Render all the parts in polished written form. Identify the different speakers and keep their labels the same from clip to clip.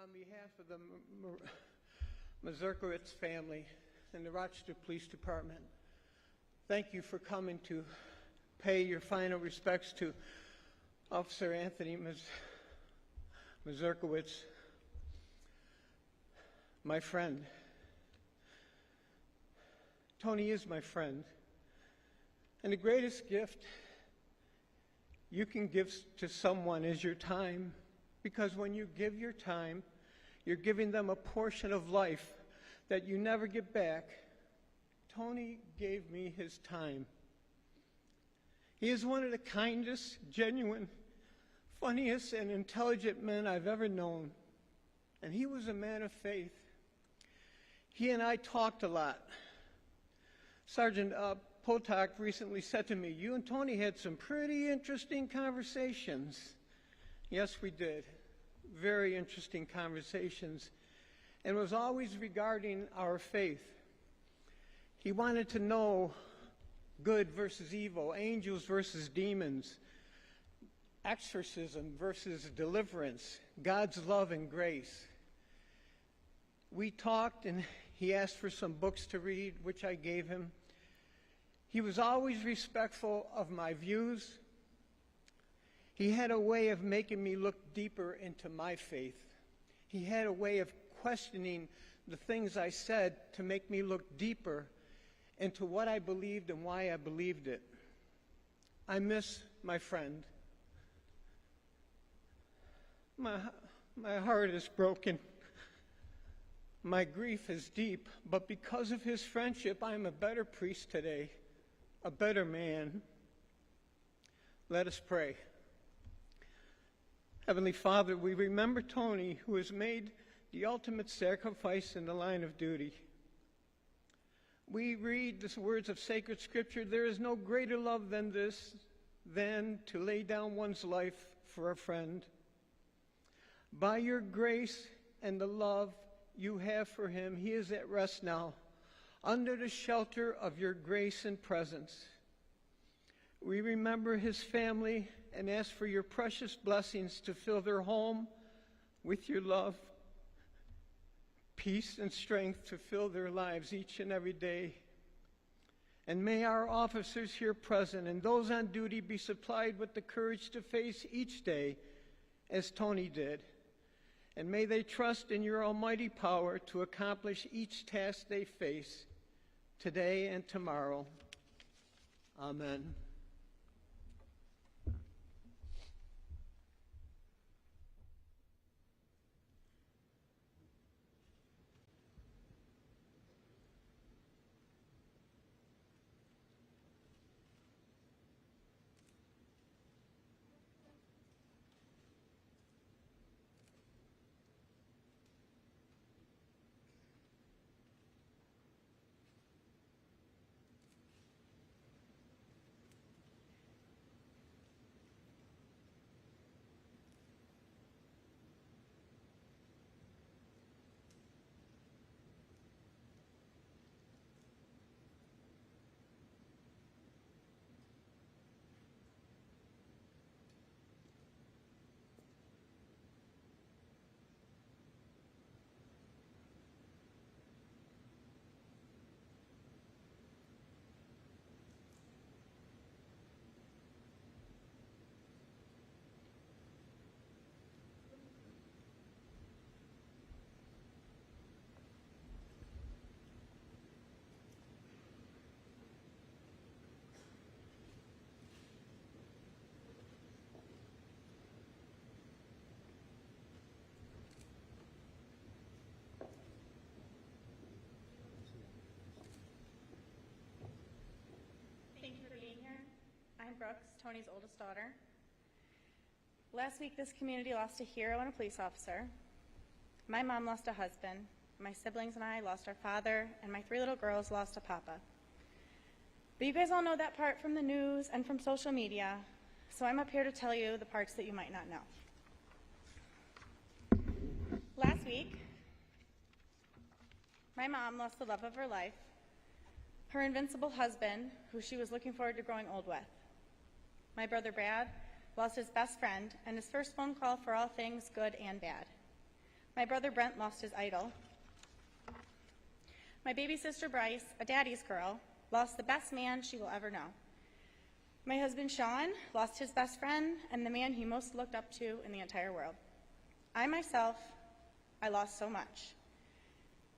Speaker 1: On behalf of the Mazurkiewicz family and the Rochester Police Department, thank you for coming to pay your final respects to Officer Anthony Mazurkiewicz, my friend. Tony is my friend, and the greatest gift you can give to someone is your time, because when you give your time, you're giving them a portion of life that you never get back. Tony gave me his time. He is one of the kindest, genuine, funniest, and intelligent men I've ever known, and he was a man of faith. He and I talked a lot. Sergeant Potok recently said to me, "You and Tony had some pretty interesting conversations." Yes, we did. Very interesting conversations. And it was always regarding our faith. He wanted to know good versus evil, angels versus demons, exorcism versus deliverance, God's love and grace. We talked, and he asked for some books to read, which I gave him. He was always respectful of my views. He had a way of making me look deeper into my faith. He had a way of questioning the things I said to make me look deeper into what I believed and why I believed it. I miss my friend. My heart is broken. My grief is deep, but because of his friendship, I'm a better priest today, a better man. Let us pray. Heavenly Father, we remember Tony, who has made the ultimate sacrifice in the line of duty. We read the words of sacred scripture, "There is no greater love than this, than to lay down one's life for a friend." By your grace and the love you have for him, he is at rest now, under the shelter of your grace and presence. We remember his family and ask for your precious blessings to fill their home with your love, peace, and strength to fill their lives each and every day. And may our officers here present and those on duty be supplied with the courage to face each day as Tony did. And may they trust in your almighty power to accomplish each task they face today and tomorrow. Amen.
Speaker 2: I'm Brooks, Tony's oldest daughter. Last week, this community lost a hero and a police officer. My mom lost a husband. My siblings and I lost our father, and my 3 little girls lost a papa. But you guys all know that part from the news and from social media, so I'm up here to tell you the parts that you might not know. Last week, my mom lost the love of her life, her invincible husband, who she was looking forward to growing old with. My brother Brad lost his best friend and his first phone call for all things good and bad. My brother Brent lost his idol. My baby sister Bryce, a daddy's girl, lost the best man she will ever know. My husband Sean lost his best friend and the man he most looked up to in the entire world. I myself, I lost so much.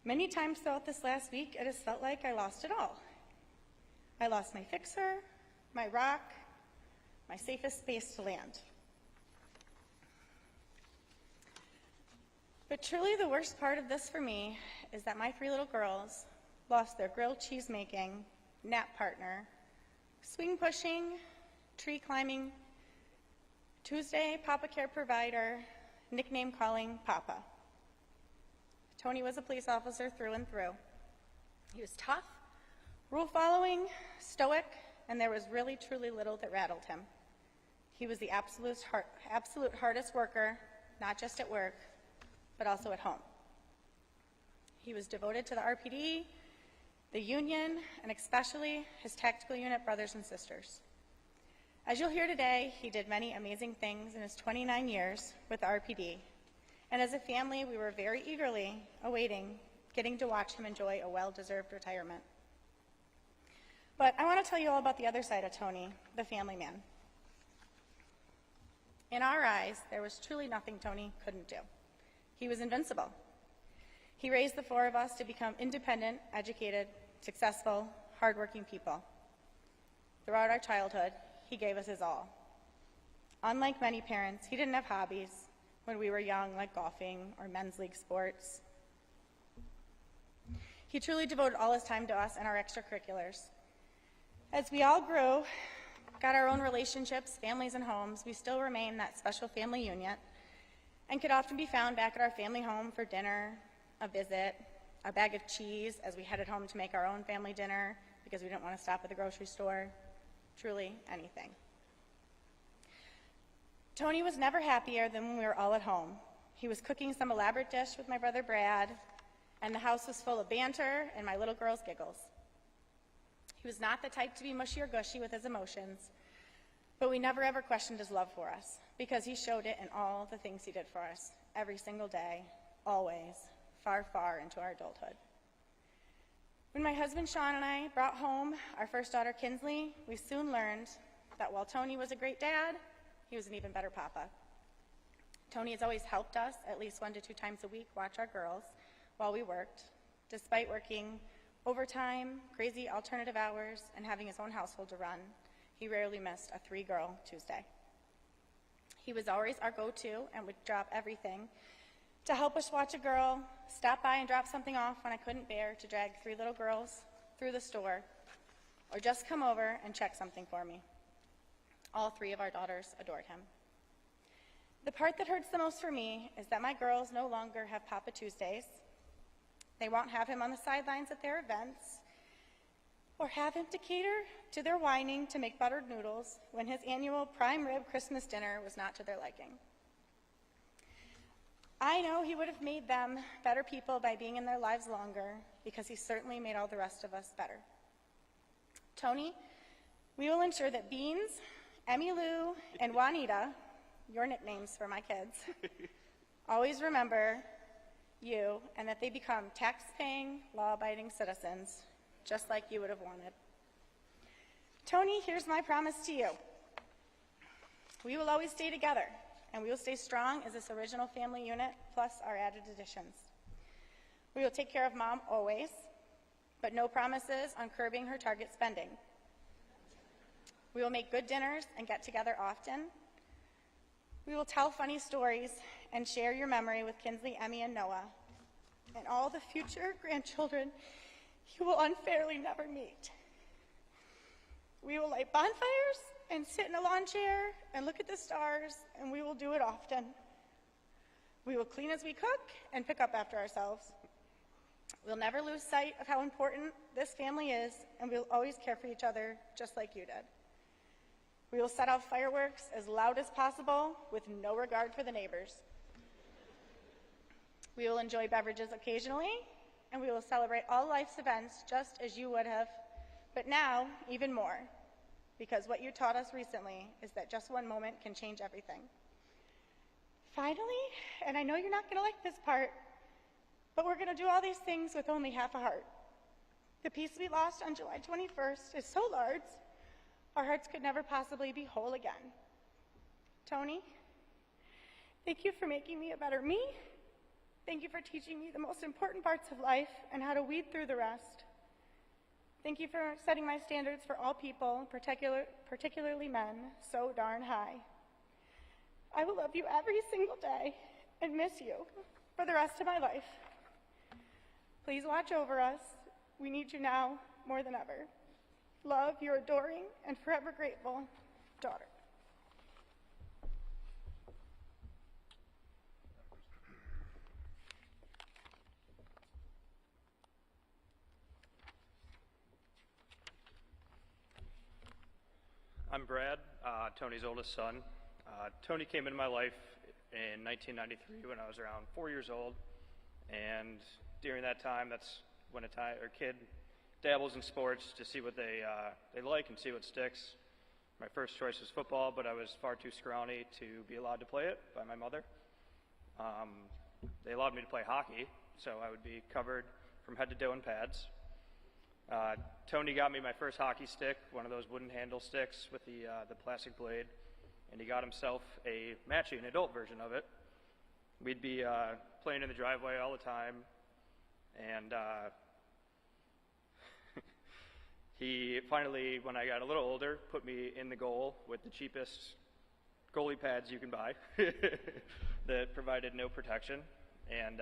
Speaker 2: Many times throughout this last week, it has felt like I lost it all. I lost my fixer, my rock, my safest space to land. But truly the worst part of this for me is that my 3 little girls lost their grilled cheese making, nap partner, swing pushing, tree climbing, Tuesday Papa Care provider, nickname calling Papa. Tony was a police officer through and through. He was tough, rule following, stoic, and there was really truly little that rattled him. He was the absolute hardest worker, not just at work, but also at home. He was devoted to the RPD, the union, and especially his tactical unit brothers and sisters. As you'll hear today, he did many amazing things in his 29 years with the RPD. And as a family, we were very eagerly awaiting getting to watch him enjoy a well-deserved retirement. But I want to tell you all about the other side of Tony, the family man. In our eyes, there was truly nothing Tony couldn't do. He was invincible. He raised the 4 of us to become independent, educated, successful, hardworking people. Throughout our childhood, he gave us his all. Unlike many parents, he didn't have hobbies when we were young, like golfing or men's league sports. He truly devoted all his time to us and our extracurriculars. As we all grew, got our own relationships, families, and homes, we still remain that special family unit and could often be found back at our family home for dinner, a visit, a bag of cheese as we headed home to make our own family dinner because we didn't want to stop at the grocery store, truly anything. Tony was never happier than when we were all at home. He was cooking some elaborate dish with my brother Brad, and the house was full of banter and my little girl's giggles. He was not the type to be mushy or gushy with his emotions, but we never ever questioned his love for us because he showed it in all the things he did for us every single day, always, far, far into our adulthood. When my husband Sean and I brought home our first daughter Kinsley, we soon learned that while Tony was a great dad, he was an even better papa. Tony has always helped us at least 1 to 2 times a week watch our girls while we worked, despite working overtime, crazy alternative hours, and having his own household to run. He rarely missed a 3-girl Tuesday. He was always our go-to and would drop everything to help us watch a girl, stop by and drop something off when I couldn't bear to drag 3 little girls through the store, or just come over and check something for me. All 3 of our daughters adored him. The part that hurts the most for me is that my girls no longer have Papa Tuesdays. They won't have him on the sidelines at their events, or have him to cater to their whining to make buttered noodles when his annual prime rib Christmas dinner was not to their liking. I know he would have made them better people by being in their lives longer, because he certainly made all the rest of us better. Tony, we will ensure that Beans, Emmy Lou, and Juanita, your nicknames for my kids, always remember you, and that they become tax-paying, law-abiding citizens, just like you would have wanted. Tony, here's my promise to you. We will always stay together, and we will stay strong as this original family unit, plus our added additions. We will take care of Mom always, but no promises on curbing her Target spending. We will make good dinners and get together often. We will tell funny stories and share your memory with Kinsley, Emmy, and Noah, and all the future grandchildren you will unfairly never meet. We will light bonfires and sit in a lawn chair and look at the stars, and we will do it often. We will clean as we cook and pick up after ourselves. We'll never lose sight of how important this family is, and we'll always care for each other just like you did. We will set off fireworks as loud as possible with no regard for the neighbors. We will enjoy beverages occasionally, and we will celebrate all life's events just as you would have, but now even more, because what you taught us recently is that just one moment can change everything. Finally, and I know you're not going to like this part, but we're going to do all these things with only half a heart. The peace we lost on July 21st is so large, our hearts could never possibly be whole again. Tony, thank you for making me a better me. Thank you for teaching me the most important parts of life and how to weed through the rest. Thank you for setting my standards for all people, particularly men, so darn high. I will love you every single day and miss you for the rest of my life. Please watch over us. We need you now more than ever. Love, your adoring and forever grateful daughter.
Speaker 3: I'm Brad, Tony's oldest son. Tony came into my life in 1993 when I was around 4 years old, and during that time, that's when a kid dabbles in sports to see what they like and see what sticks. My first choice was football, but I was far too scrawny to be allowed to play it by my mother. They allowed me to play hockey, so I would be covered from head to toe in pads. Tony got me my first hockey stick, one of those wooden handle sticks with the plastic blade, and he got himself a matching adult version of it. We'd be playing in the driveway all the time, and he finally, when I got a little older, put me in the goal with the cheapest goalie pads you can buy that provided no protection. And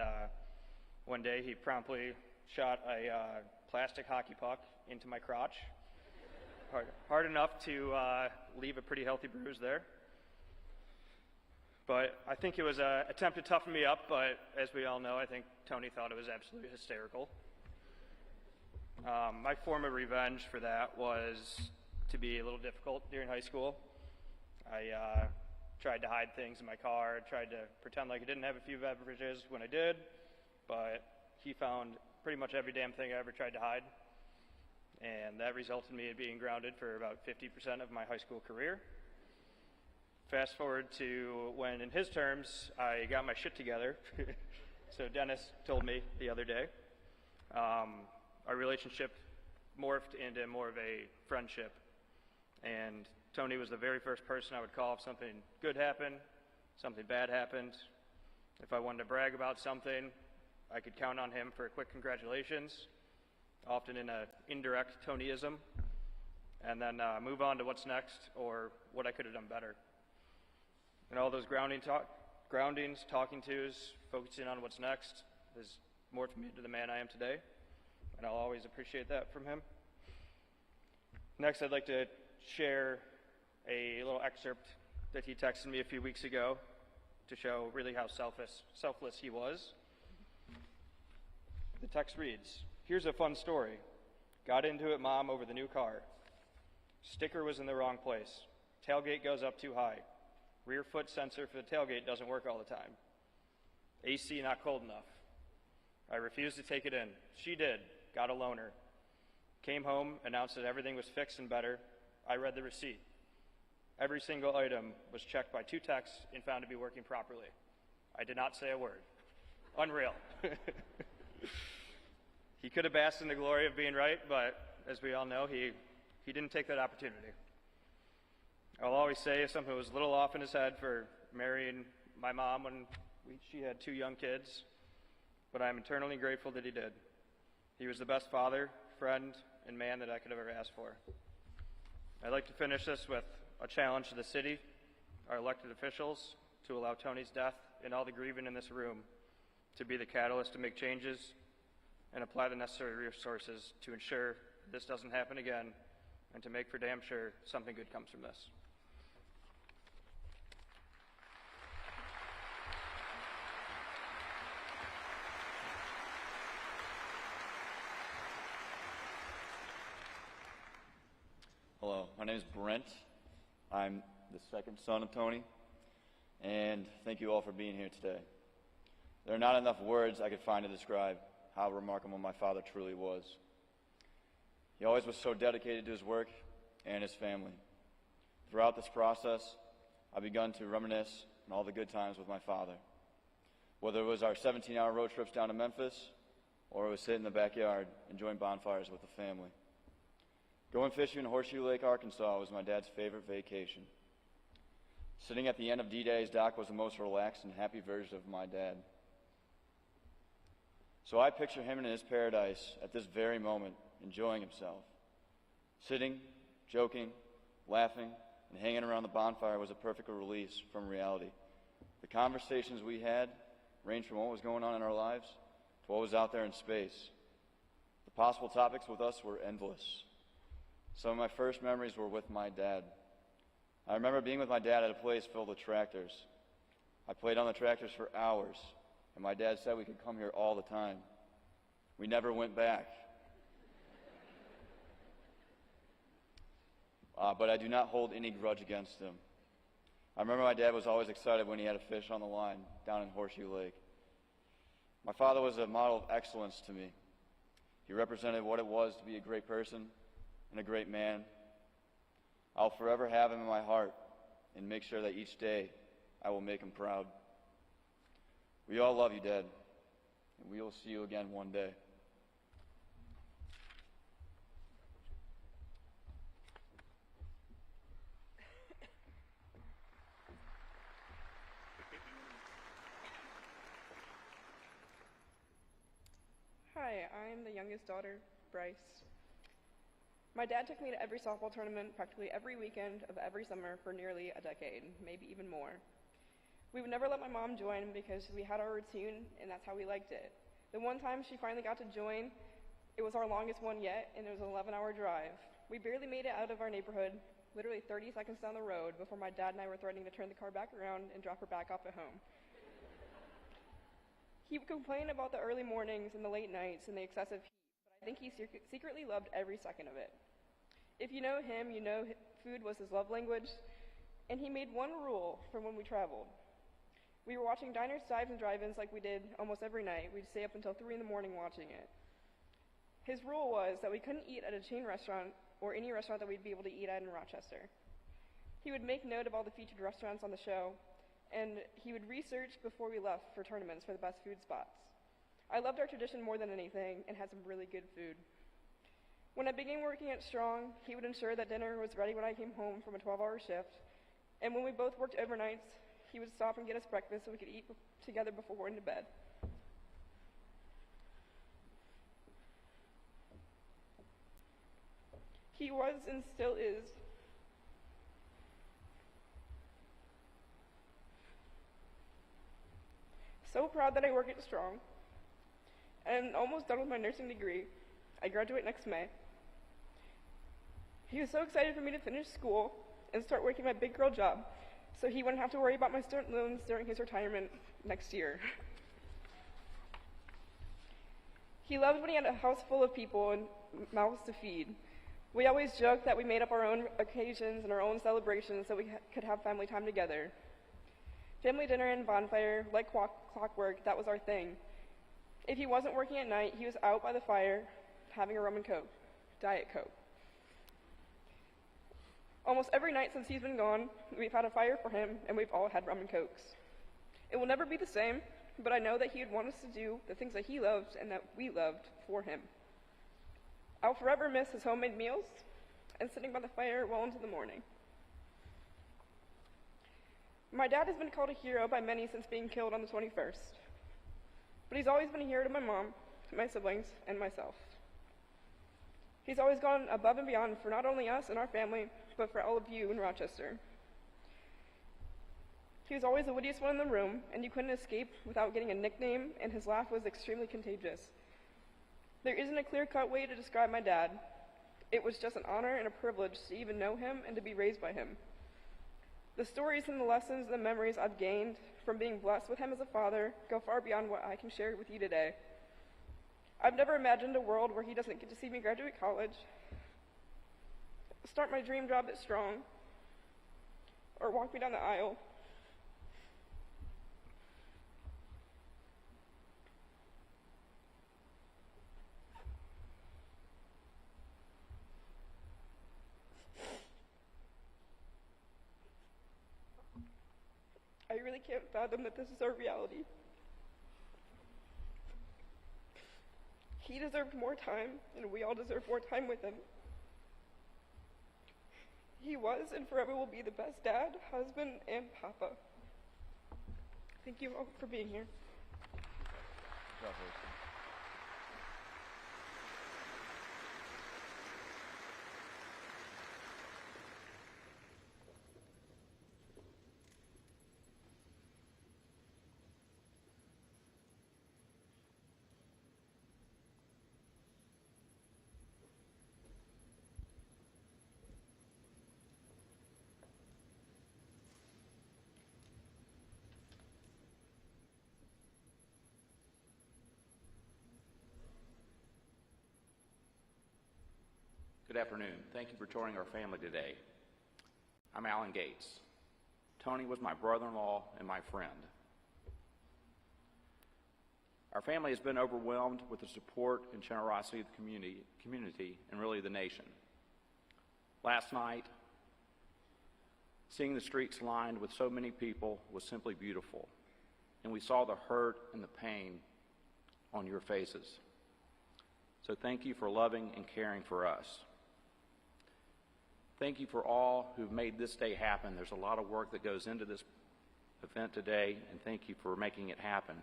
Speaker 3: one day he promptly shot a plastic hockey puck into my crotch, hard enough to leave a pretty healthy bruise there. But I think it was an attempt to toughen me up, but as we all know, I think Tony thought it was absolutely hysterical. My form of revenge for that was to be a little difficult during high school. I tried to hide things in my car, tried to pretend like I didn't have a few beverages when I did, but he found pretty much every damn thing I ever tried to hide, and that resulted in me being grounded for about 50% of my high school career. Fast forward to when, in his terms, I got my shit together. So Dennis told me the other day, our relationship morphed into more of a friendship, and Tony was the very first person I would call if something good happened, something bad happened. If I wanted to brag about something, I could count on him for a quick congratulations, often in an indirect Tonyism, and then move on to what's next or what I could have done better. And all those groundings, talking tos, focusing on what's next has morphed me into the man I am today, and I'll always appreciate that from him. Next, I'd like to share a little excerpt that he texted me a few weeks ago to show really how selfless he was. The text reads, "Here's a fun story. Got into it, Mom, over the new car. Sticker was in the wrong place. Tailgate goes up too high. Rear foot sensor for the tailgate doesn't work all the time. AC not cold enough. I refused to take it in. She did. Got a loaner. Came home, announced that everything was fixed and better. I read the receipt. Every single item was checked by 2 techs and found to be working properly. I did not say a word. Unreal." He could have basked in the glory of being right, but as we all know, he didn't take that opportunity. I'll always say if something was a little off in his head for marrying my mom when she had 2 young kids, but I'm eternally grateful that he did. He was the best father, friend, and man that I could have ever asked for. I'd like to finish this with a challenge to the city, our elected officials, to allow Tony's death and all the grieving in this room to be the catalyst to make changes and apply the necessary resources to ensure this doesn't happen again and to make for damn sure something good comes from this.
Speaker 4: Hello, my name is Brent. I'm the second son of Tony, and thank you all for being here today. There are not enough words I could find to describe how remarkable my father truly was. He always was so dedicated to his work and his family. Throughout this process, I've begun to reminisce and all the good times with my father. Whether it was our 17-hour road trips down to Memphis, or it was sitting in the backyard enjoying bonfires with the family. Going fishing in Horseshoe Lake, Arkansas was my dad's favorite vacation. Sitting at the end of D-Day's dock was the most relaxed and happy version of my dad. So I picture him in his paradise at this very moment, enjoying himself. Sitting, joking, laughing, and hanging around the bonfire was a perfect release from reality. The conversations we had ranged from what was going on in our lives to what was out there in space. The possible topics with us were endless. Some of my first memories were with my dad. I remember being with my dad at a place filled with tractors. I played on the tractors for hours, and my dad said we could come here all the time. We never went back. But I do not hold any grudge against him. I remember my dad was always excited when he had a fish on the line down in Horseshoe Lake. My father was a model of excellence to me. He represented what it was to be a great person and a great man. I'll forever have him in my heart and make sure that each day I will make him proud. We all love you, Dad, and we will see you again one day.
Speaker 5: Hi, I'm the youngest daughter, Bryce. My dad took me to every softball tournament practically every weekend of every summer for nearly a decade, maybe even more. We would never let my mom join because we had our routine and that's how we liked it. The one time she finally got to join, it was our longest one yet, and it was an 11-hour drive. We barely made it out of our neighborhood, literally 30 seconds down the road, before my dad and I were threatening to turn the car back around and drop her back off at home. He would complain about the early mornings and the late nights and the excessive heat, but I think he secretly loved every second of it. If you know him, you know food was his love language, and he made one rule for when we traveled. We were watching diners, dives, and drive-ins like we did almost every night. We'd stay up until 3 in the morning watching it. His rule was that we couldn't eat at a chain restaurant or any restaurant that we'd be able to eat at in Rochester. He would make note of all the featured restaurants on the show, and he would research before we left for tournaments for the best food spots. I loved our tradition more than anything and had some really good food. When I began working at Strong, he would ensure that dinner was ready when I came home from a 12-hour shift, and when we both worked overnights, he would stop and get us breakfast so we could eat together before going to bed. He was and still is so proud that I work at Strong, and almost done with my nursing degree. I graduate next May. He was so excited for me to finish school and start working my big girl job, so he wouldn't have to worry about my student loans during his retirement next year. He loved when he had a house full of people and mouths to feed. We always joked that we made up our own occasions and our own celebrations so we could have family time together. Family dinner and bonfire, like clockwork, that was our thing. If he wasn't working at night, he was out by the fire having a rum and Coke, Diet Coke. Almost every night since he's been gone, we've had a fire for him, and we've all had rum and Cokes. It will never be the same, but I know that he would want us to do the things that he loved and that we loved for him. I'll forever miss his homemade meals and sitting by the fire well into the morning. My dad has been called a hero by many since being killed on the 21st, but he's always been a hero to my mom, to my siblings, and myself. He's always gone above and beyond for not only us and our family, but for all of you in Rochester. He was always the wittiest one in the room, and you couldn't escape without getting a nickname, and his laugh was extremely contagious. There isn't a clear-cut way to describe my dad. It was just an honor and a privilege to even know him and to be raised by him. The stories and the lessons and the memories I've gained from being blessed with him as a father go far beyond what I can share with you today. I've never imagined a world where he doesn't get to see me graduate college, start my dream job at Strong, or walk me down the aisle. I really can't fathom that this is our reality. He deserved more time, and we all deserve more time with him. He was and forever will be the best dad, husband, and papa. Thank you all for being here.
Speaker 6: Good afternoon. Thank you for joining our family today. I'm Alan Gates. Tony was my brother-in-law and my friend. Our family has been overwhelmed with the support and generosity of the community and really the nation. Last night, seeing the streets lined with so many people was simply beautiful, and we saw the hurt and the pain on your faces. So thank you for loving and caring for us. Thank you for all who've made this day happen. There's a lot of work that goes into this event today, and thank you for making it happen.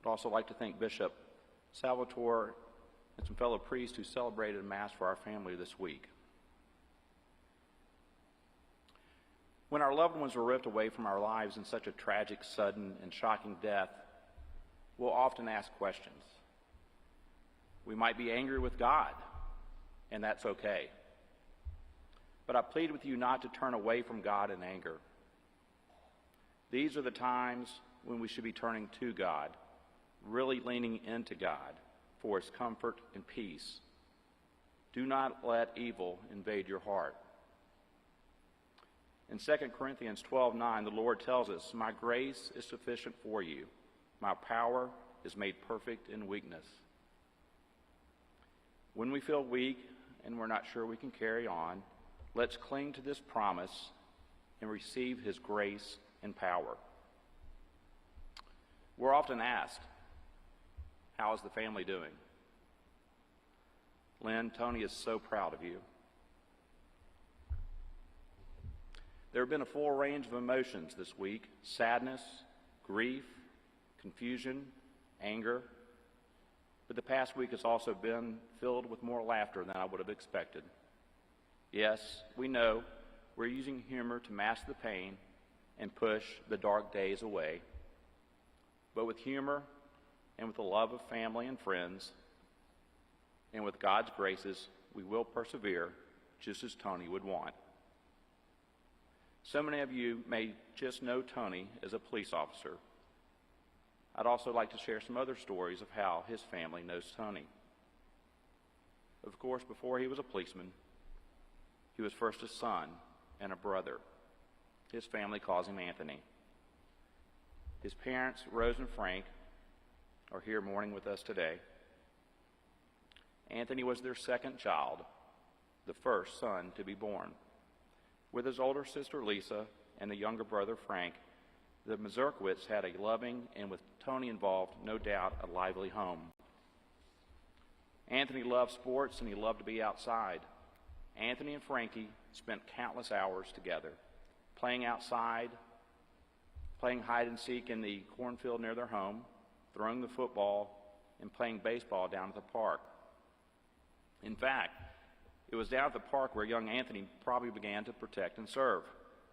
Speaker 6: I'd also like to thank Bishop Salvatore and some fellow priests who celebrated Mass for our family this week. When our loved ones were ripped away from our lives in such a tragic, sudden, and shocking death, we'll often ask questions. We might be angry with God, and that's okay. But I plead with you not to turn away from God in anger. These are the times when we should be turning to God, really leaning into God for his comfort and peace. Do not let evil invade your heart. In 2 Corinthians 12:9, the Lord tells us, "My grace is sufficient for you. My power is made perfect in weakness." When we feel weak and we're not sure we can carry on, let's cling to this promise and receive his grace and power. We're often asked, how is the family doing? Lynn, Tony is so proud of you. There have been a full range of emotions this week: sadness, grief, confusion, anger. But the past week has also been filled with more laughter than I would have expected. Yes, we know we're using humor to mask the pain and push the dark days away. But with humor and with the love of family and friends and with God's graces, we will persevere just as Tony would want. So many of you may just know Tony as a police officer. I'd also like to share some other stories of how his family knows Tony. Of course, before he was a policeman, he was first a son and a brother. His family calls him Anthony. His parents, Rose and Frank, are here mourning with us today. Anthony was their second child, the first son to be born. With his older sister Lisa and the younger brother Frank, the Mazurkiewicz had a loving and, with Tony involved, no doubt a lively home. Anthony loved sports and he loved to be outside. Anthony and Frankie spent countless hours together, playing outside, playing hide and seek in the cornfield near their home, throwing the football, and playing baseball down at the park. In fact, it was down at the park where young Anthony probably began to protect and serve.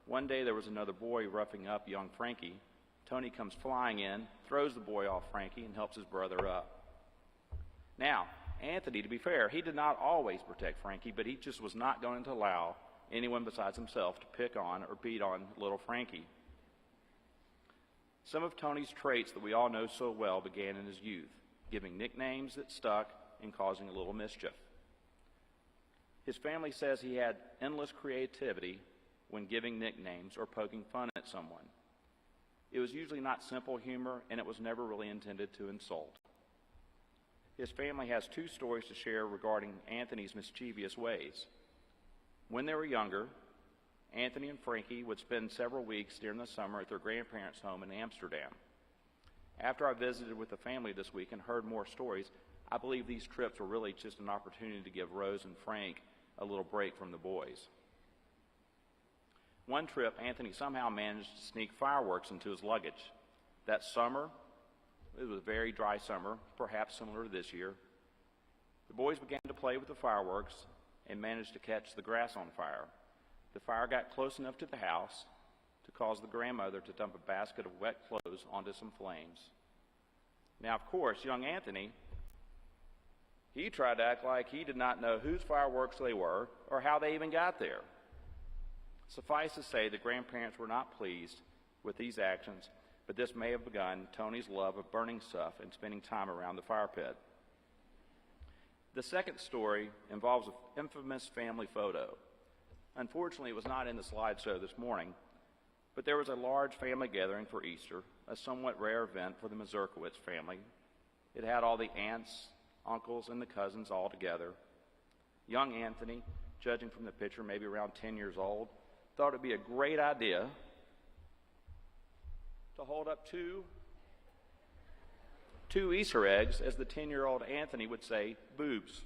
Speaker 6: One day there was another boy roughing up young Frankie. Tony comes flying in, throws the boy off Frankie, and helps his brother up. Now, Anthony, to be fair, he did not always protect Frankie, but he just was not going to allow anyone besides himself to pick on or beat on little Frankie. Some of Tony's traits that we all know so well began in his youth, giving nicknames that stuck and causing a little mischief. His family says he had endless creativity when giving nicknames or poking fun at someone. It was usually not simple humor, and it was never really intended to insult. His family has two stories to share regarding Anthony's mischievous ways. When they were younger, Anthony and Frankie would spend several weeks during the summer at their grandparents' home in Amsterdam. After I visited with the family this week and heard more stories, I believe these trips were really just an opportunity to give Rose and Frank a little break from the boys. One trip, Anthony somehow managed to sneak fireworks into his luggage. That summer, it was a very dry summer, perhaps similar to this year. The boys began to play with the fireworks and managed to catch the grass on fire. The fire got close enough to the house to cause the grandmother to dump a basket of wet clothes onto some flames. Now, of course, young Anthony, he tried to act like he did not know whose fireworks they were or how they even got there. Suffice to say, the grandparents were not pleased with these actions, but this may have begun Tony's love of burning stuff and spending time around the fire pit. The second story involves an infamous family photo. Unfortunately, it was not in the slideshow this morning, but there was a large family gathering for Easter, a somewhat rare event for the Mazurkiewicz family. It had all the aunts, uncles, and the cousins all together. Young Anthony, judging from the picture, maybe around 10 years old, thought it would be a great idea to hold up two Easter eggs, as the 10-year-old Anthony would say, boobs.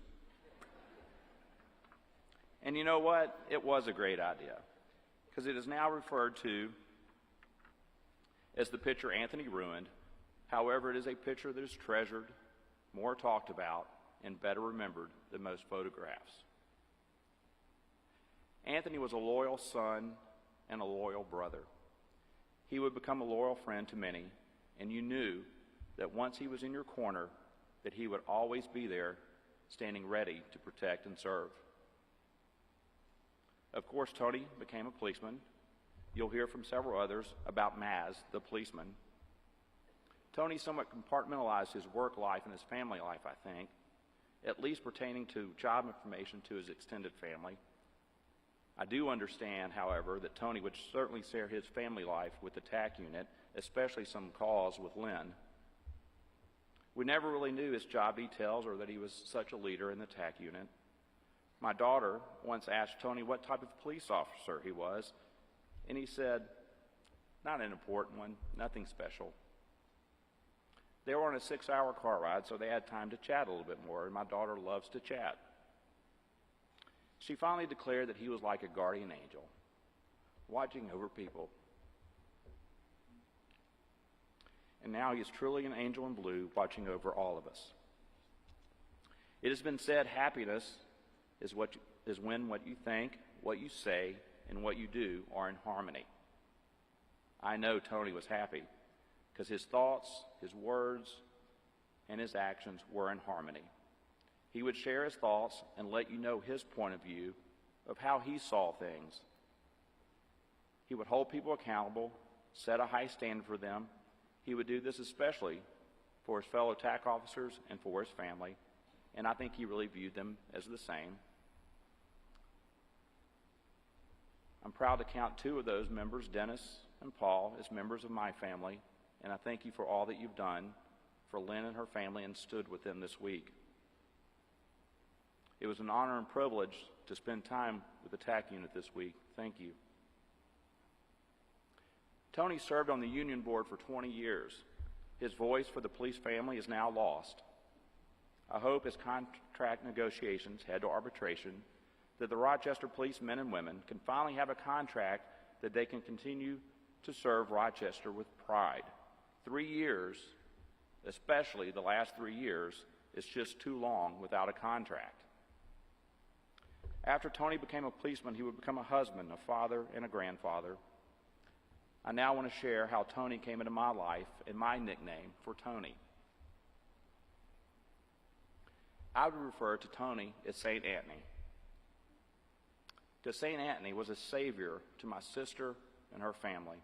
Speaker 6: And you know what? It was a great idea, because it is now referred to as the picture Anthony ruined. However, it is a picture that is treasured, more talked about, and better remembered than most photographs. Anthony was a loyal son and a loyal brother. He would become a loyal friend to many, and you knew that once he was in your corner, that he would always be there, standing ready to protect and serve. Of course, Tony became a policeman. You'll hear from several others about Maz, the policeman. Tony somewhat compartmentalized his work life and his family life, I think, at least pertaining to job information to his extended family. I do understand, however, that Tony would certainly share his family life with the TAC unit, especially some calls with Lynn. We never really knew his job details or that he was such a leader in the TAC unit. My daughter once asked Tony what type of police officer he was, and he said, not an important one, nothing special. They were on a 6-hour car ride, so they had time to chat a little bit more, and my daughter loves to chat. She finally declared that he was like a guardian angel, watching over people. And now he is truly an angel in blue, watching over all of us. It has been said happiness is when what you think, what you say, and what you do are in harmony. I know Tony was happy because his thoughts, his words, and his actions were in harmony. He would share his thoughts and let you know his point of view of how he saw things. He would hold people accountable, set a high standard for them. He would do this especially for his fellow TAC officers and for his family, and I think he really viewed them as the same. I'm proud to count 2 of those members, Dennis and Paul, as members of my family, and I thank you for all that you've done for Lynn and her family and stood with them this week. It was an honor and privilege to spend time with the TAC unit this week. Thank you. Tony served on the union board for 20 years. His voice for the police family is now lost. I hope as contract negotiations head to arbitration that the Rochester Police men and women can finally have a contract that they can continue to serve Rochester with pride. 3 years, especially the last 3 years, is just too long without a contract. After Tony became a policeman, he would become a husband, a father, and a grandfather. I now want to share how Tony came into my life and my nickname for Tony. I would refer to Tony as St. Anthony. To St. Anthony was a savior to my sister and her family.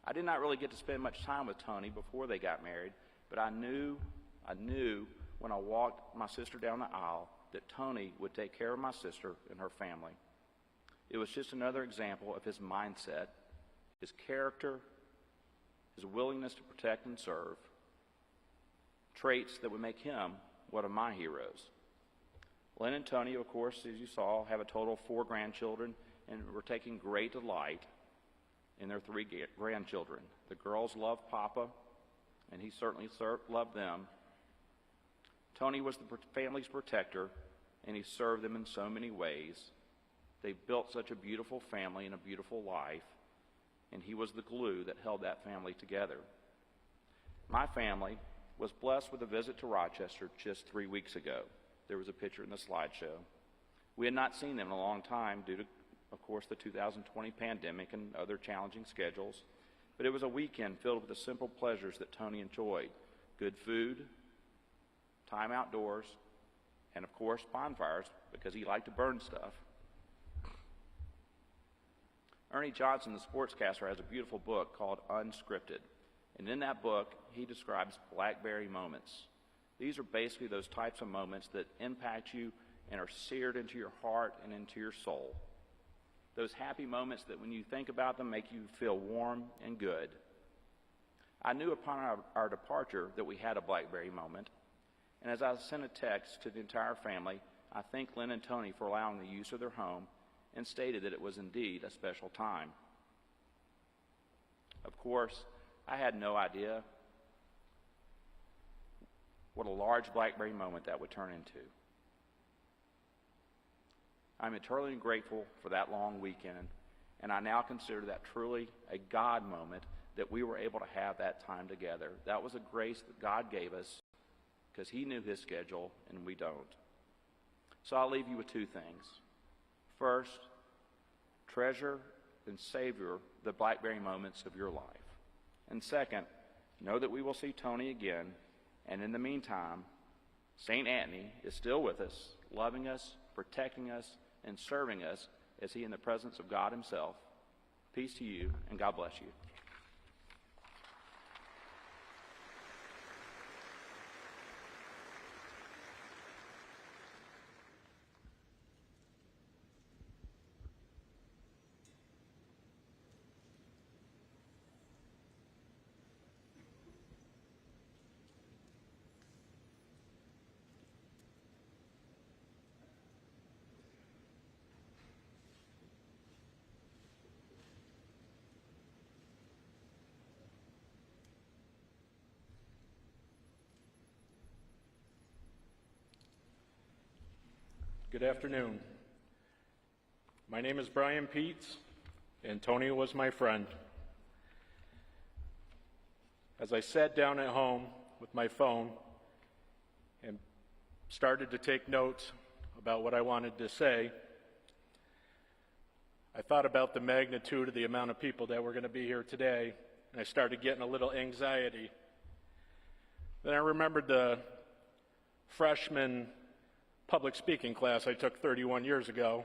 Speaker 6: I did not really get to spend much time with Tony before they got married, but I knew when I walked my sister down the aisle that Tony would take care of my sister and her family. It was just another example of his mindset, his character, his willingness to protect and serve, traits that would make him one of my heroes. Lynn and Tony, of course, as you saw, have a total of 4 grandchildren, and were taking great delight in their 3 grandchildren. The girls loved Papa, and he certainly loved them. Tony was the family's protector, and he served them in so many ways. They built such a beautiful family and a beautiful life, and he was the glue that held that family together. My family was blessed with a visit to Rochester just 3 weeks ago. There was a picture in the slideshow. We had not seen them in a long time due to, of course, the 2020 pandemic and other challenging schedules, but it was a weekend filled with the simple pleasures that Tony enjoyed: good food, time outdoors, and of course bonfires, because he liked to burn stuff. Ernie Johnson, the sportscaster, has a beautiful book called Unscripted, and in that book he describes BlackBerry moments. These are basically those types of moments that impact you and are seared into your heart and into your soul. Those happy moments that when you think about them make you feel warm and good. I knew upon our departure that we had a BlackBerry moment, and as I sent a text to the entire family, I thanked Lynn and Tony for allowing the use of their home and stated that it was indeed a special time. Of course, I had no idea what a large BlackBerry moment that would turn into. I'm eternally grateful for that long weekend, and I now consider that truly a God moment that we were able to have that time together. That was a grace that God gave us because he knew his schedule and we don't. So I'll leave you with 2 things. First, treasure and savor the BlackBerry moments of your life. And second, know that we will see Tony again, and in the meantime, St. Anthony is still with us, loving us, protecting us, and serving us as he in the presence of God himself. Peace to you, and God bless you.
Speaker 7: Good afternoon. My name is Brian Peets, and Tony was my friend. As I sat down at home with my phone and started to take notes about what I wanted to say, I thought about the magnitude of the amount of people that were going to be here today, and I started getting a little anxiety. Then I remembered the freshman public speaking class I took 31 years ago,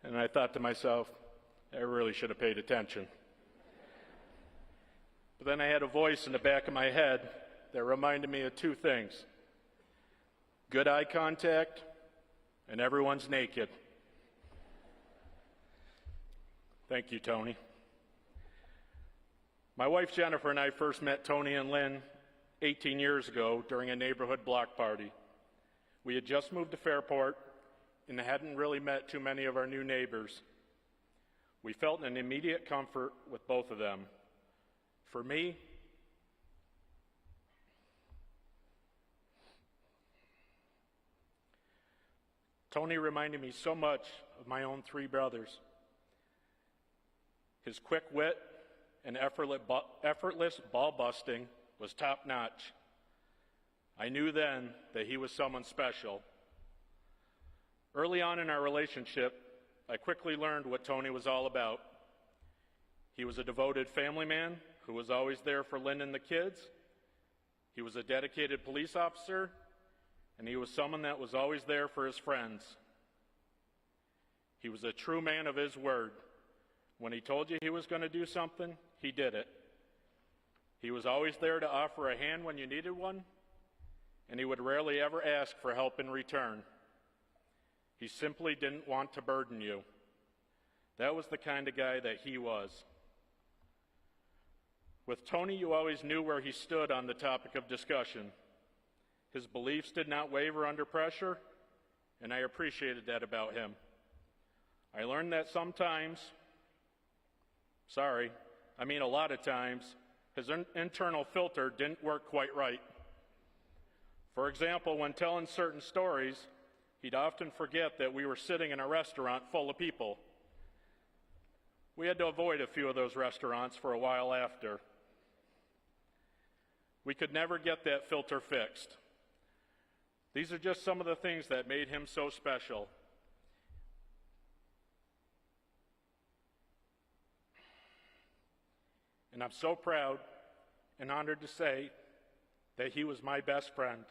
Speaker 7: and I thought to myself, I really should have paid attention. But then I had a voice in the back of my head that reminded me of 2 things: good eye contact and everyone's naked. Thank you, Tony. My wife Jennifer and I first met Tony and Lynn 18 years ago during a neighborhood block party. We had just moved to Fairport and hadn't really met too many of our new neighbors. We felt an immediate comfort with both of them. For me, Tony reminded me so much of my own 3 brothers. His quick wit and effortless ball busting was top notch. I knew then that he was someone special. Early on in our relationship, I quickly learned what Tony was all about. He was a devoted family man who was always there for Lynn and the kids. He was a dedicated police officer, and he was someone that was always there for his friends. He was a true man of his word. When he told you he was going to do something, he did it. He was always there to offer a hand when you needed one, and he would rarely ever ask for help in return. He simply didn't want to burden you. That was the kind of guy that he was. With Tony, you always knew where he stood on the topic of discussion. His beliefs did not waver under pressure, and I appreciated that about him. I learned that sometimes, a lot of times, his internal filter didn't work quite right. For example, when telling certain stories, he'd often forget that we were sitting in a restaurant full of people. We had to avoid a few of those restaurants for a while after. We could never get that filter fixed. These are just some of the things that made him so special. And I'm so proud and honored to say that he was my best friend.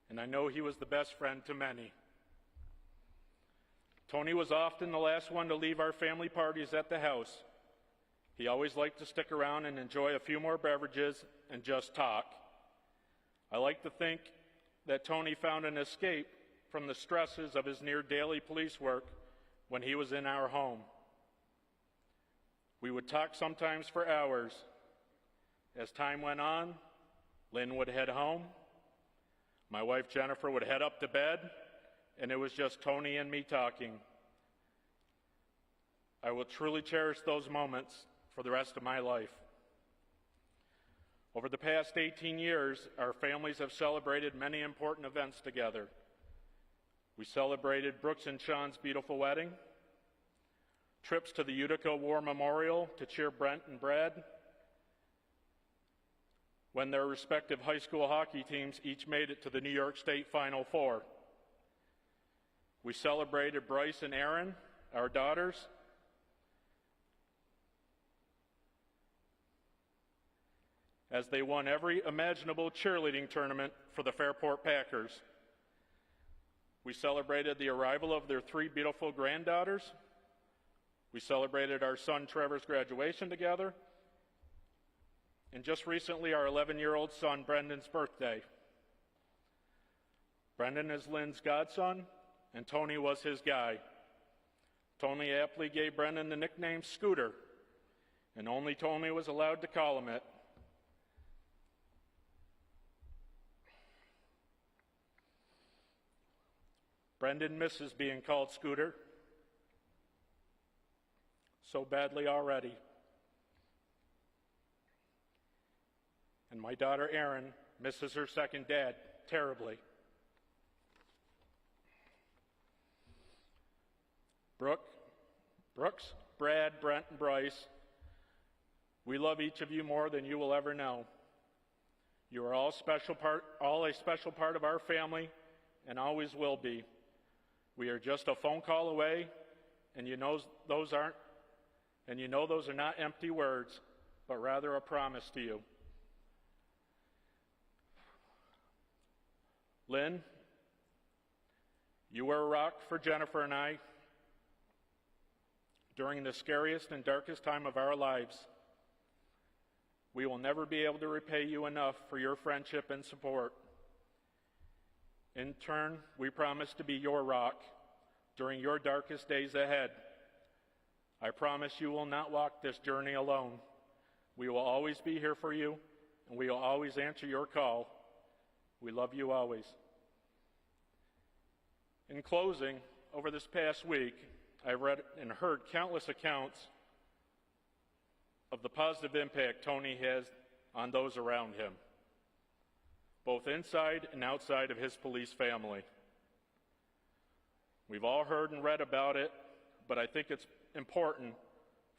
Speaker 7: And I know he was the best friend to many. Tony was often the last one to leave our family parties at the house. He always liked to stick around and enjoy a few more beverages and just talk. I like to think that Tony found an escape from the stresses of his near daily police work when he was in our home. We would talk sometimes for hours. As time went on, Lynn would head home. My wife Jennifer would head up to bed, and it was just Tony and me talking. I will truly cherish those moments for the rest of my life. Over the past 18 years, our families have celebrated many important events together. We celebrated Brooks and Sean's beautiful wedding, trips to the Utica War Memorial to cheer Brent and Brad, when their respective high school hockey teams each made it to the New York State Final Four. We celebrated Bryce and Aaron, our daughters, as they won every imaginable cheerleading tournament for the Fairport Packers. We celebrated the arrival of their 3 beautiful granddaughters. We celebrated our son Trevor's graduation together, and just recently our 11-year-old son Brendan's birthday. Brendan is Lynn's godson, and Tony was his guy. Tony aptly gave Brendan the nickname Scooter, and only Tony was allowed to call him it. Brendan misses being called Scooter so badly already. And my daughter Erin misses her second dad terribly. Brooks, Brad, Brent, and Bryce, we love each of you more than you will ever know. You are all a special part of our family and always will be. We are just a phone call away, and you know those are not empty words, but rather a promise to you. Lynn, you were a rock for Jennifer and I during the scariest and darkest time of our lives. We will never be able to repay you enough for your friendship and support. In turn, we promise to be your rock during your darkest days ahead. I promise you will not walk this journey alone. We will always be here for you, and we will always answer your call. We love you always. In closing, over this past week, I've read and heard countless accounts of the positive impact Tony has on those around him, both inside and outside of his police family. We've all heard and read about it, but I think it's important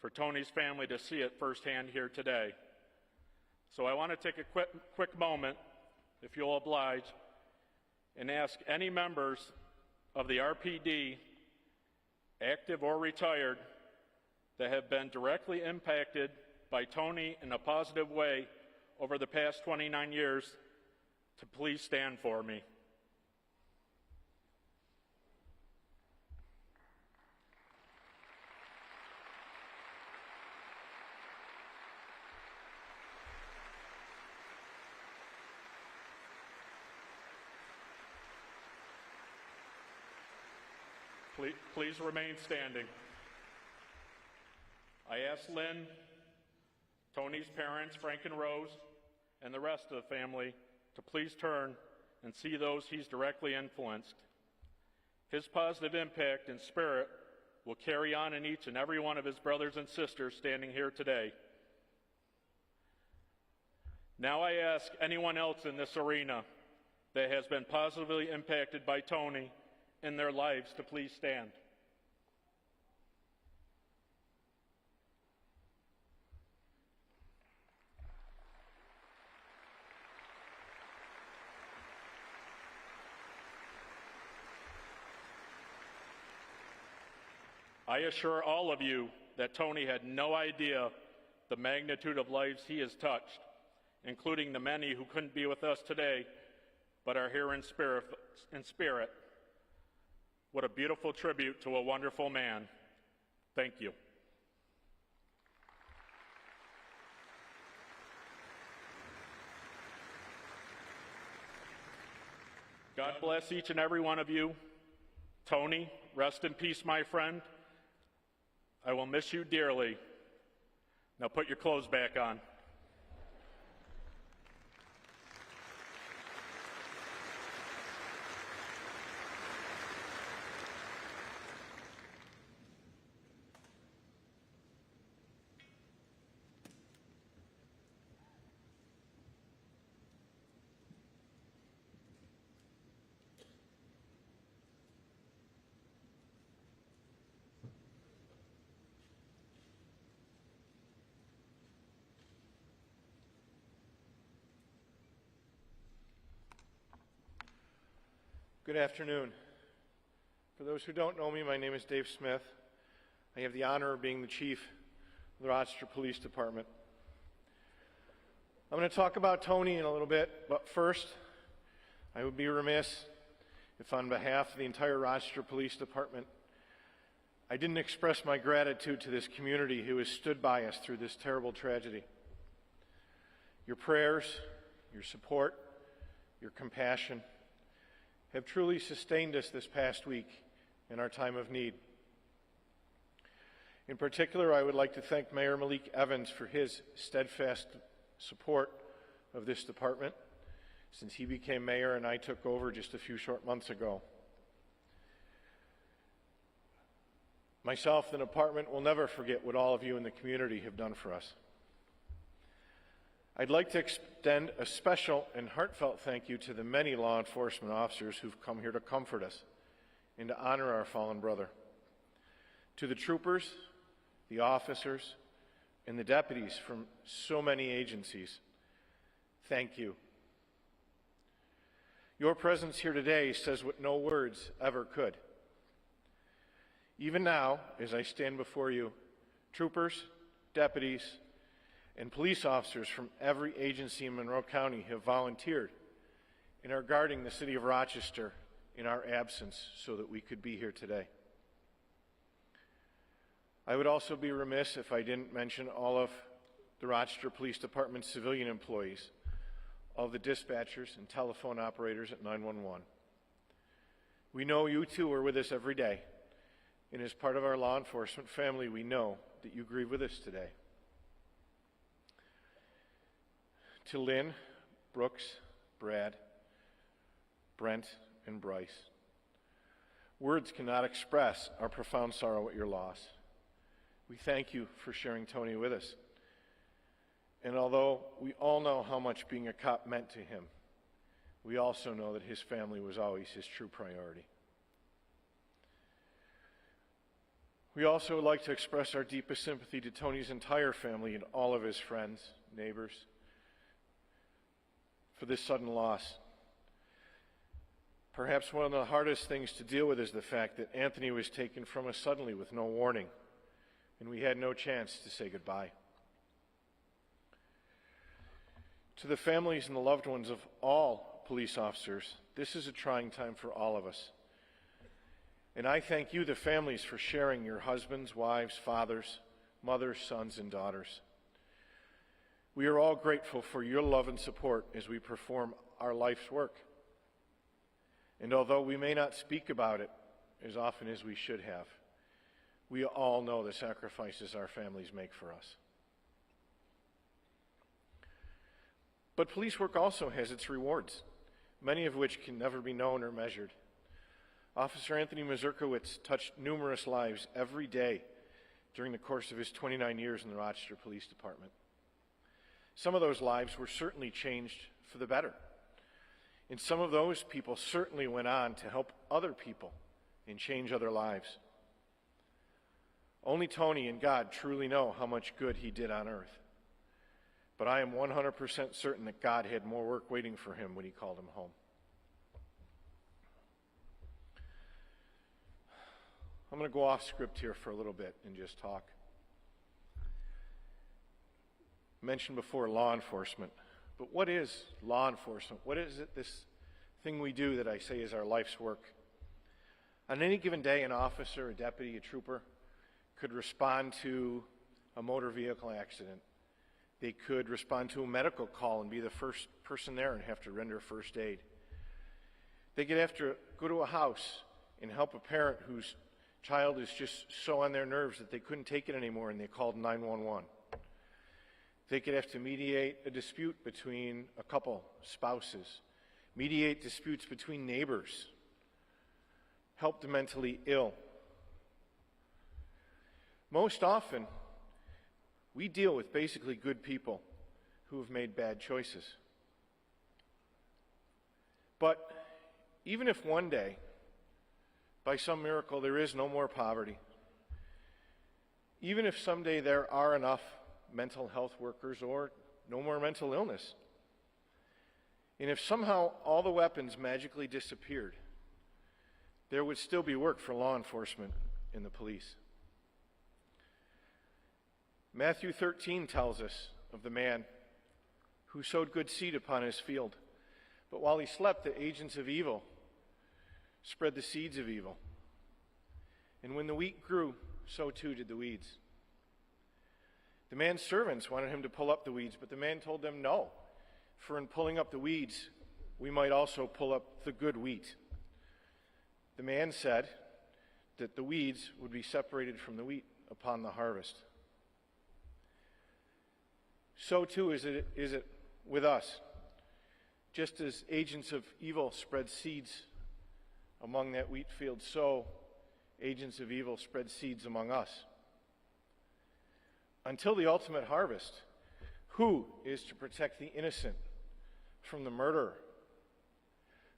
Speaker 7: for Tony's family to see it firsthand here today. So I want to take a quick moment, if you'll oblige, and ask any members of the RPD, active or retired, that have been directly impacted by Tony in a positive way over the past 29 years to please stand for me. Please remain standing. I ask Lynn, Tony's parents, Frank and Rose, and the rest of the family to please turn and see those he's directly influenced. His positive impact and spirit will carry on in each and every one of his brothers and sisters standing here today. Now I ask anyone else in this arena that has been positively impacted by Tony in their lives to please stand. I assure all of you that Tony had no idea the magnitude of lives he has touched, including the many who couldn't be with us today but are here in spirit. What a beautiful tribute to a wonderful man. Thank you. God bless each and every one of you. Tony, rest in peace, my friend. I will miss you dearly. Now put your clothes back on.
Speaker 8: Good afternoon. For those who don't know me, my name is Dave Smith. I have the honor of being the chief of the Rochester Police Department. I'm going to talk about Tony in a little bit, but first, I would be remiss if on behalf of the entire Rochester Police Department, I didn't express my gratitude to this community who has stood by us through this terrible tragedy. Your prayers, your support, your compassion, have truly sustained us this past week in our time of need. In particular, I would like to thank Mayor Malik Evans for his steadfast support of this department since he became mayor and I took over just a few short months ago. Myself, the department, will never forget what all of you in the community have done for us. I'd like to extend a special and heartfelt thank you to the many law enforcement officers who've come here to comfort us and to honor our fallen brother. To the troopers, the officers, and the deputies from so many agencies, thank you. Your presence here today says what no words ever could. Even now, as I stand before you, troopers, deputies, and police officers from every agency in Monroe County have volunteered and are guarding the city of Rochester in our absence so that we could be here today. I would also be remiss if I didn't mention all of the Rochester Police Department civilian employees, all the dispatchers and telephone operators at 911. We know you too are with us every day, and as part of our law enforcement family, we know that you grieve with us today. To Lynn, Brooks, Brad, Brent, and Bryce, words cannot express our profound sorrow at your loss. We thank you for sharing Tony with us. And although we all know how much being a cop meant to him, we also know that his family was always his true priority. We also would like to express our deepest sympathy to Tony's entire family and all of his friends, neighbors, for this sudden loss. Perhaps one of the hardest things to deal with is the fact that Anthony was taken from us suddenly with no warning, and we had no chance to say goodbye. To the families and the loved ones of all police officers, this is a trying time for all of us. And I thank you, the families, for sharing your husbands, wives, fathers, mothers, sons, and daughters. We are all grateful for your love and support as we perform our life's work. And although we may not speak about it as often as we should have, we all know the sacrifices our families make for us. But police work also has its rewards, many of which can never be known or measured. Officer Anthony Mazurkiewicz touched numerous lives every day during the course of his 29 years in the Rochester Police Department. Some of those lives were certainly changed for the better. And some of those people certainly went on to help other people and change other lives. Only Tony and God truly know how much good he did on earth. But I am 100% certain that God had more work waiting for him when he called him home. I'm going to go off script here for a little bit and just talk. I mentioned before law enforcement. But what is law enforcement? What is it, this thing we do that I say is our life's work? On any given day, an officer, a deputy, a trooper could respond to a motor vehicle accident. They could respond to a medical call and be the first person there and have to render first aid. They could have to go to a house and help a parent whose child is just so on their nerves that they couldn't take it anymore and they called 911. They could have to mediate a dispute between a couple, spouses, mediate disputes between neighbors, help the mentally ill. Most often, we deal with basically good people who have made bad choices. But even if one day, by some miracle, there is no more poverty, even if someday there are enough mental health workers or no more mental illness, and if somehow all the weapons magically disappeared, there would still be work for law enforcement and the police. Matthew 13 tells us of the man who sowed good seed upon his field. But while he slept, the agents of evil spread the seeds of evil. And when the wheat grew, so too did the weeds. The man's servants wanted him to pull up the weeds, but the man told them no, for in pulling up the weeds, we might also pull up the good wheat. The man said that the weeds would be separated from the wheat upon the harvest. So too is it with us. Just as agents of evil spread seeds among that wheat field, so agents of evil spread seeds among us. Until the ultimate harvest, who is to protect the innocent from the murderer?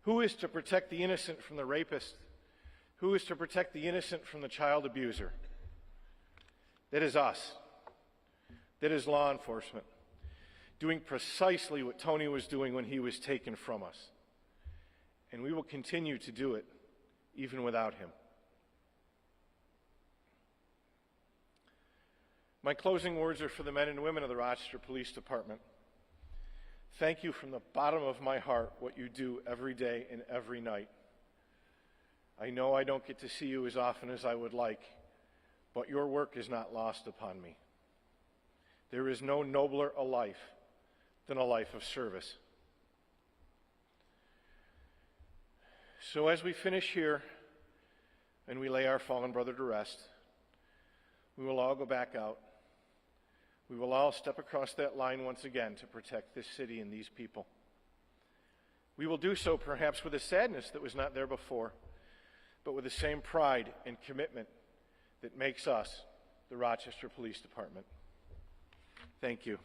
Speaker 8: Who is to protect the innocent from the rapist? Who is to protect the innocent from the child abuser? That is us. That is law enforcement, doing precisely what Tony was doing when he was taken from us. And we will continue to do it even without him. My closing words are for the men and women of the Rochester Police Department. Thank you from the bottom of my heart what you do every day and every night. I know I don't get to see you as often as I would like, but your work is not lost upon me. There is no nobler a life than a life of service. So as we finish here and we lay our fallen brother to rest, we will all go back out. We will all step across that line once again to protect this city and these people. We will do so perhaps with a sadness that was not there before, but with the same pride and commitment that makes us the Rochester Police Department. Thank you.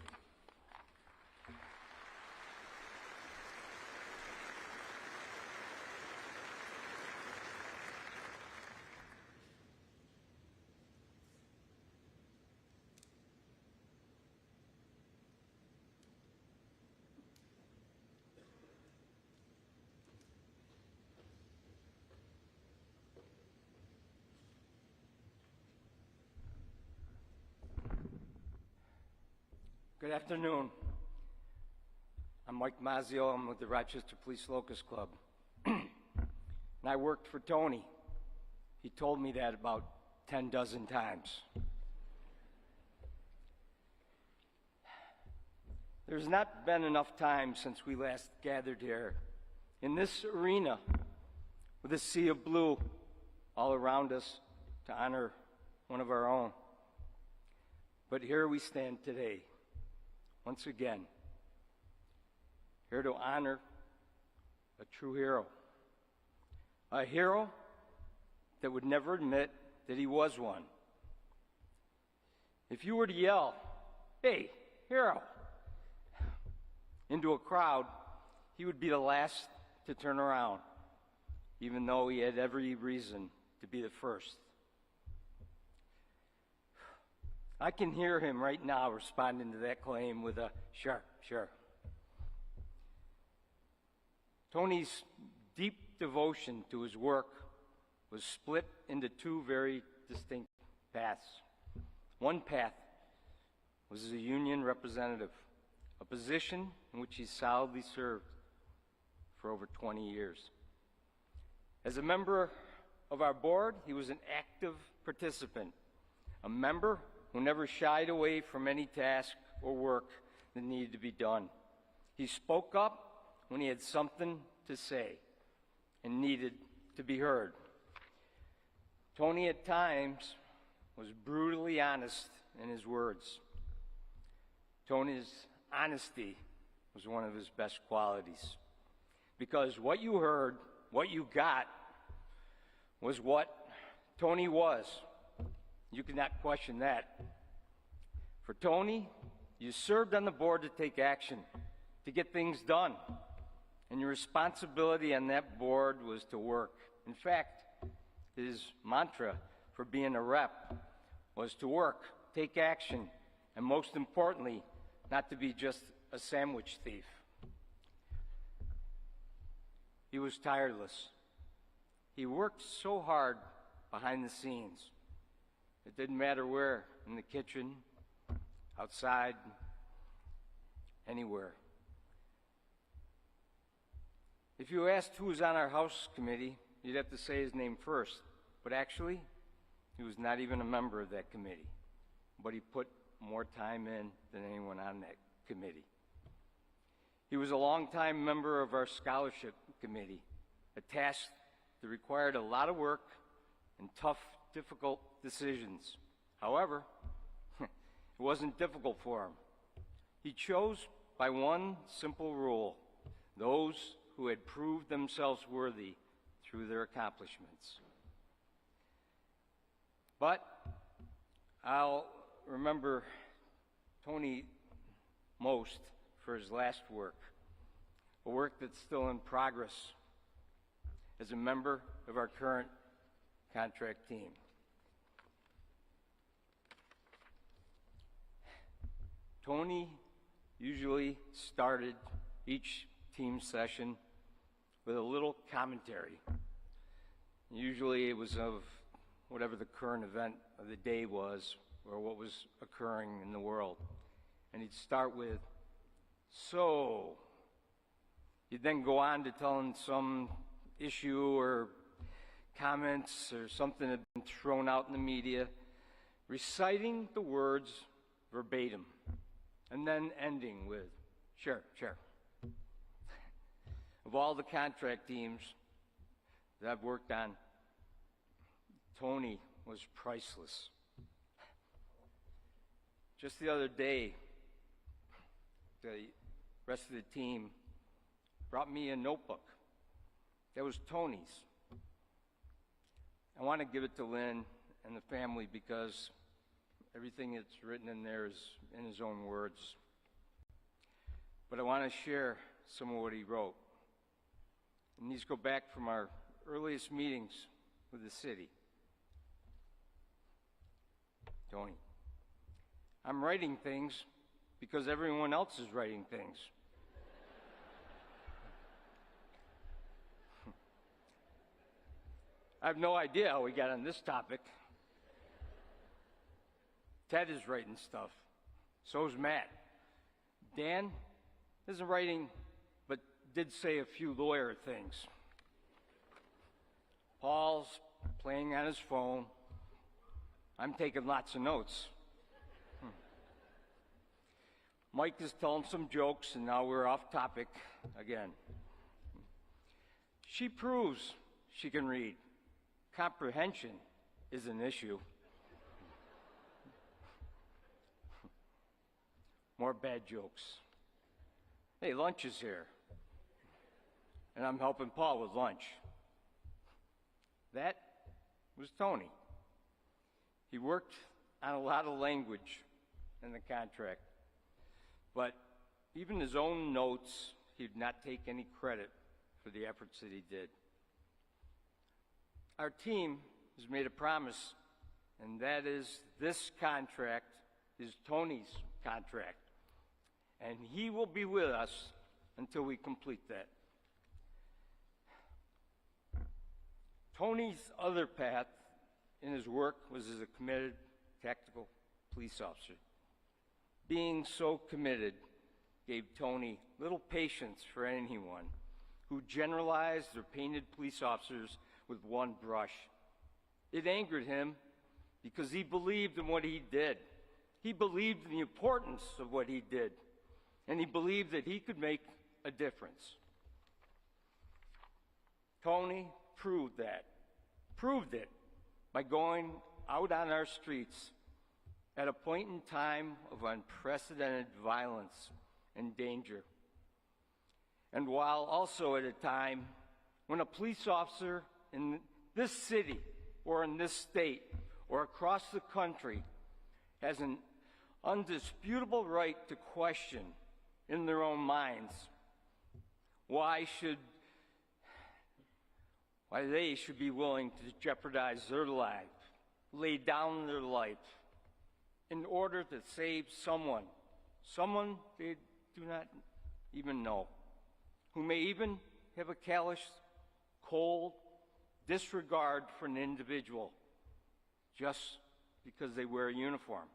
Speaker 9: Good afternoon. I'm Mike Mazzio. I'm with the Rochester Police Locust Club. And I worked for Tony. He told me that about 10 dozen times. There's not been enough time since we last gathered here in this arena with a sea of blue all around us to honor one of our own. But here we stand today. Once again, here to honor a true hero. A hero that would never admit that he was one. If you were to yell, "Hey, hero," into a crowd, he would be the last to turn around, even though he had every reason to be the first. I can hear him right now responding to that claim with a "sure, sure." Tony's deep devotion to his work was split into two very distinct paths. One path was as a union representative, a position in which he solidly served for over 20 years. As a member of our board, he was an active participant, a member who never shied away from any task or work that needed to be done. He spoke up when he had something to say and needed to be heard. Tony at times was brutally honest in his words. Tony's honesty was one of his best qualities, because what you heard, what you got, was what Tony was. You cannot question that. For Tony, you served on the board to take action, to get things done, and your responsibility on that board was to work. In fact, his mantra for being a rep was to work, take action, and most importantly, not to be just a sandwich thief. He was tireless. He worked so hard behind the scenes. It didn't matter where, in the kitchen, outside, anywhere. If you asked who was on our House committee, you'd have to say his name first. But actually, he was not even a member of that committee. But he put more time in than anyone on that committee. He was a longtime member of our scholarship committee, a task that required a lot of work and tough, difficult decisions. However, it wasn't difficult for him. He chose by one simple rule: those who had proved themselves worthy through their accomplishments. But I'll remember Tony most for his last work, a work that's still in progress as a member of our current contract team. Tony usually started each team session with a little commentary. Usually it was of whatever the current event of the day was or what was occurring in the world. And he'd start with, "So." He'd then go on to telling some issue or comments or something that had been thrown out in the media, reciting the words verbatim, and then ending with, "Sure, sure." Of all the contract teams that I've worked on, Tony was priceless. Just the other day, the rest of the team brought me a notebook that was Tony's. I want to give it to Lynn and the family because everything that's written in there is in his own words. But I want to share some of what he wrote. And these go back from our earliest meetings with the city. Tony, I'm writing things because everyone else is writing things. I have no idea how we got on this topic. Ted is writing stuff. So's Matt. Dan isn't writing, but did say a few lawyer things. Paul's playing on his phone. I'm taking lots of notes. Mike is telling some jokes, and now we're off topic again. She proves she can read. Comprehension is an issue. More bad jokes. Hey, lunch is here. And I'm helping Paul with lunch. That was Tony. He worked on a lot of language in the contract, but even his own notes, he did not take any credit for the efforts that he did. Our team has made a promise, and that is this contract is Tony's contract, and he will be with us until we complete that. Tony's other path in his work was as a committed tactical police officer. Being so committed gave Tony little patience for anyone who generalized or painted police officers with one brush. It angered him because he believed in what he did. He believed in the importance of what he did, and he believed that he could make a difference. Tony proved it by going out on our streets at a point in time of unprecedented violence and danger. And while also at a time when a police officer in this city or in this state or across the country has an undisputable right to question in their own minds why they should be willing to jeopardize their life, lay down their life in order to save someone they do not even know, who may even have a callous, cold disregard for an individual just because they wear a uniform.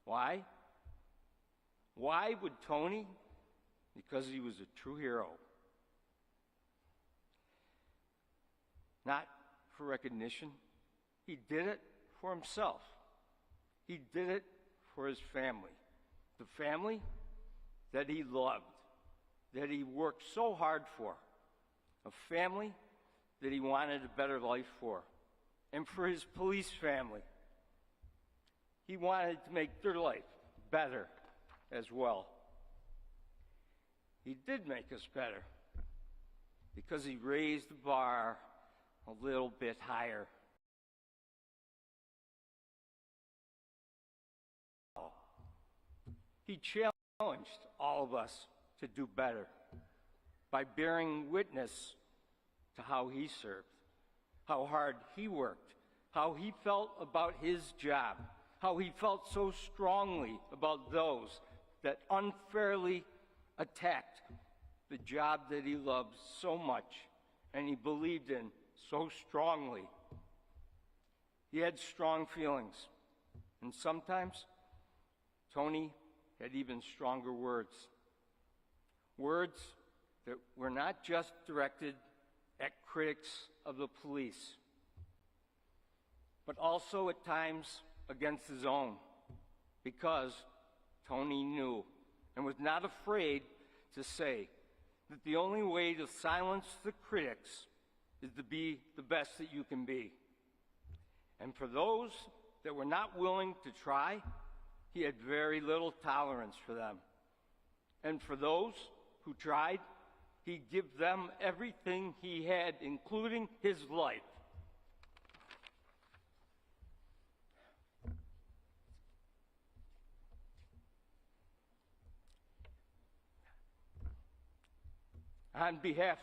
Speaker 9: Why? Why would Tony? Because he was a true hero. Not for recognition. He did it for himself. He did it for his family. The family that he loved, that he worked so hard for. A family that he wanted a better life for. And for his police family. He wanted to make their life better as well. He did make us better because he raised the bar a little bit higher. He challenged all of us to do better by bearing witness to how he served, how hard he worked, how he felt about his job, how he felt so strongly about those that unfairly attacked the job that he loved so much and he believed in so strongly. He had strong feelings, and sometimes Tony had even stronger words. Words that were not just directed at critics of the police, but also at times against his own, because Tony knew and was not afraid to say that the only way to silence the critics is to be the best that you can be. And for those that were not willing to try, he had very little tolerance for them. And for those who tried, he'd give them everything he had, including his life. On behalf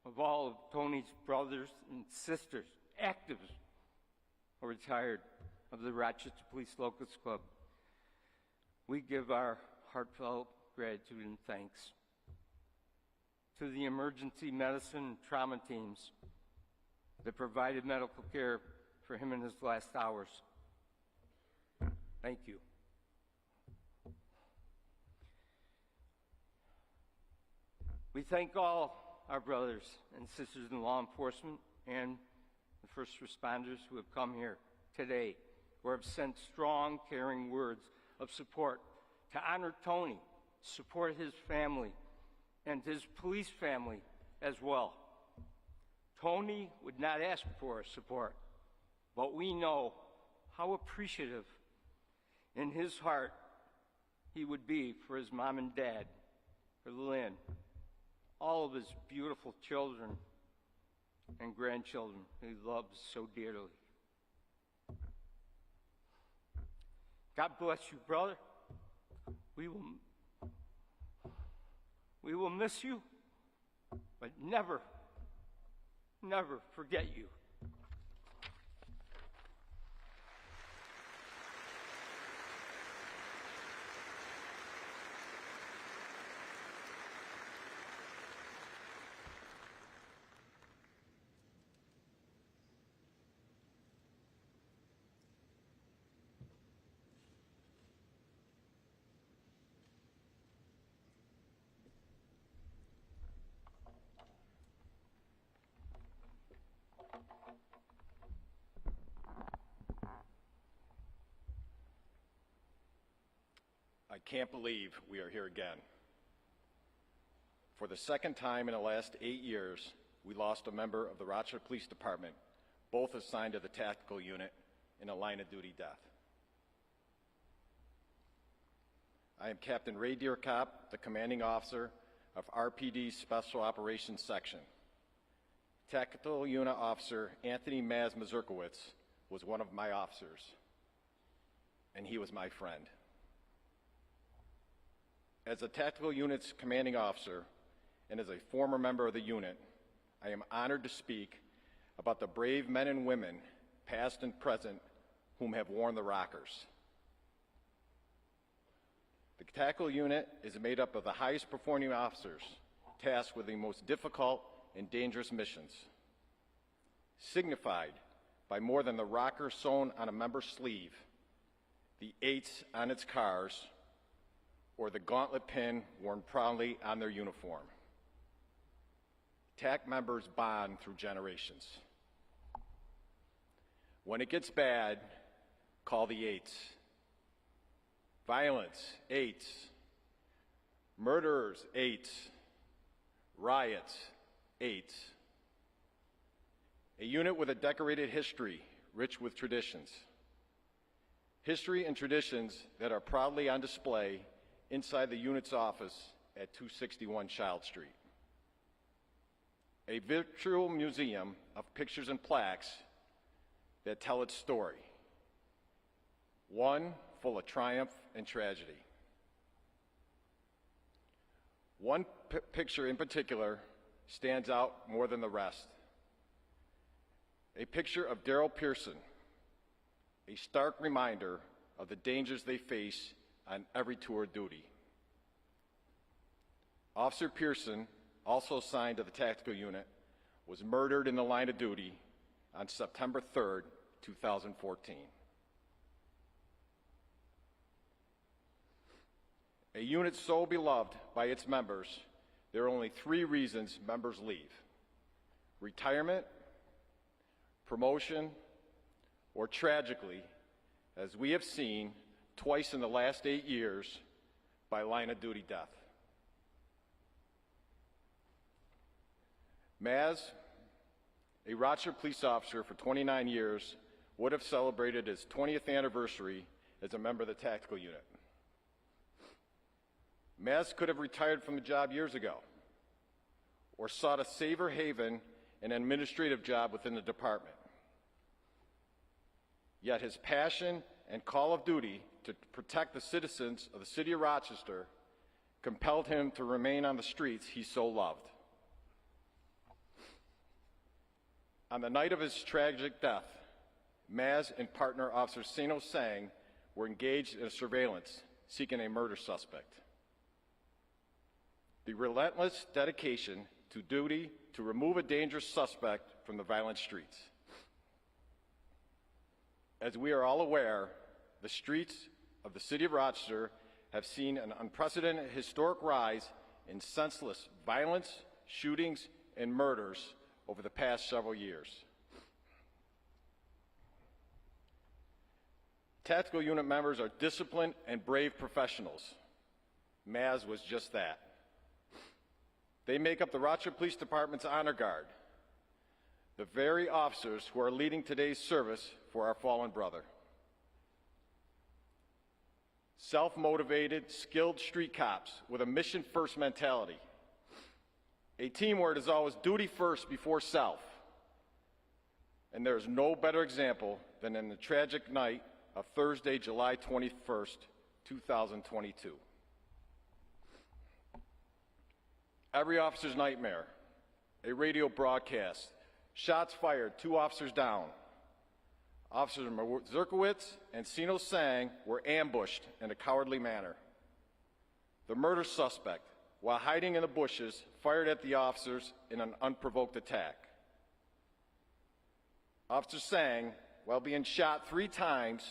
Speaker 9: of all of Tony's brothers and sisters, active or retired of the Rochester Police Locals Club, we give our heartfelt gratitude and thanks to the emergency medicine and trauma teams that provided medical care for him in his last hours. Thank you. We thank all our brothers and sisters in law enforcement and the first responders who have come here today, or have sent strong, caring words of support to honor Tony, support his family, and his police family as well. Tony would not ask for our support, but we know how appreciative in his heart he would be for his mom and dad, for Lynn, all of his beautiful children, and grandchildren he loves so dearly. God bless you, brother. We will miss you, but never, never forget you.
Speaker 10: I can't believe we are here again. For the second time in the last 8 years, we lost a member of the Rochester Police Department, both assigned to the tactical unit in a line of duty death. I am Captain Ray Deerkop, the commanding officer of RPD's Special Operations Section. Tactical Unit Officer Anthony Mazurkiewicz was one of my officers, and he was my friend. As a tactical unit's commanding officer and as a former member of the unit, I am honored to speak about the brave men and women, past and present, whom have worn the rockers. The tactical unit is made up of the highest performing officers tasked with the most difficult and dangerous missions, signified by more than the rocker sewn on a member's sleeve, the 8s on its cars, or the gauntlet pin worn proudly on their uniform. TAC members bond through generations. When it gets bad, call the 8s. Violence, 8s. Murderers, 8s. Riots, 8s. A unit with a decorated history, rich with traditions. History and traditions that are proudly on display inside the unit's office at 261 Child Street. A virtual museum of pictures and plaques that tell its story, one full of triumph and tragedy. One picture in particular stands out more than the rest. A picture of Darrell Pearson, a stark reminder of the dangers they face on every tour of duty. Officer Pearson, also assigned to the tactical unit, was murdered in the line of duty on September 3rd, 2014. A unit so beloved by its members, there are only 3 reasons members leave: retirement, promotion, or tragically, as we have seen twice in the last 8 years, by line of duty death. Maz, a Rochester police officer for 29 years, would have celebrated his 20th anniversary as a member of the tactical unit. Maz could have retired from the job years ago, or sought a safer haven and an administrative job within the department. Yet his passion and call of duty to protect the citizens of the city of Rochester compelled him to remain on the streets he so loved. On the night of his tragic death, Maz and partner Officer Sano Sang were engaged in a surveillance seeking a murder suspect. The relentless dedication to duty to remove a dangerous suspect from the violent streets. As we are all aware, the streets of the city of Rochester have seen an unprecedented historic rise in senseless violence, shootings, and murders over the past several years. Tactical unit members are disciplined and brave professionals. Maz was just that. They make up the Rochester Police Department's honor guard, the very officers who are leading today's service for our fallen brother. Self-motivated, skilled street cops with a mission-first mentality. A team where it is always duty first before self. And there is no better example than in the tragic night of Thursday, July 21st, 2022. Every officer's nightmare, a radio broadcast, shots fired, 2 officers down. Officers Mazurkiewicz and Sino Sang were ambushed in a cowardly manner. The murder suspect, while hiding in the bushes, fired at the officers in an unprovoked attack. Officer Sang, while being shot 3 times,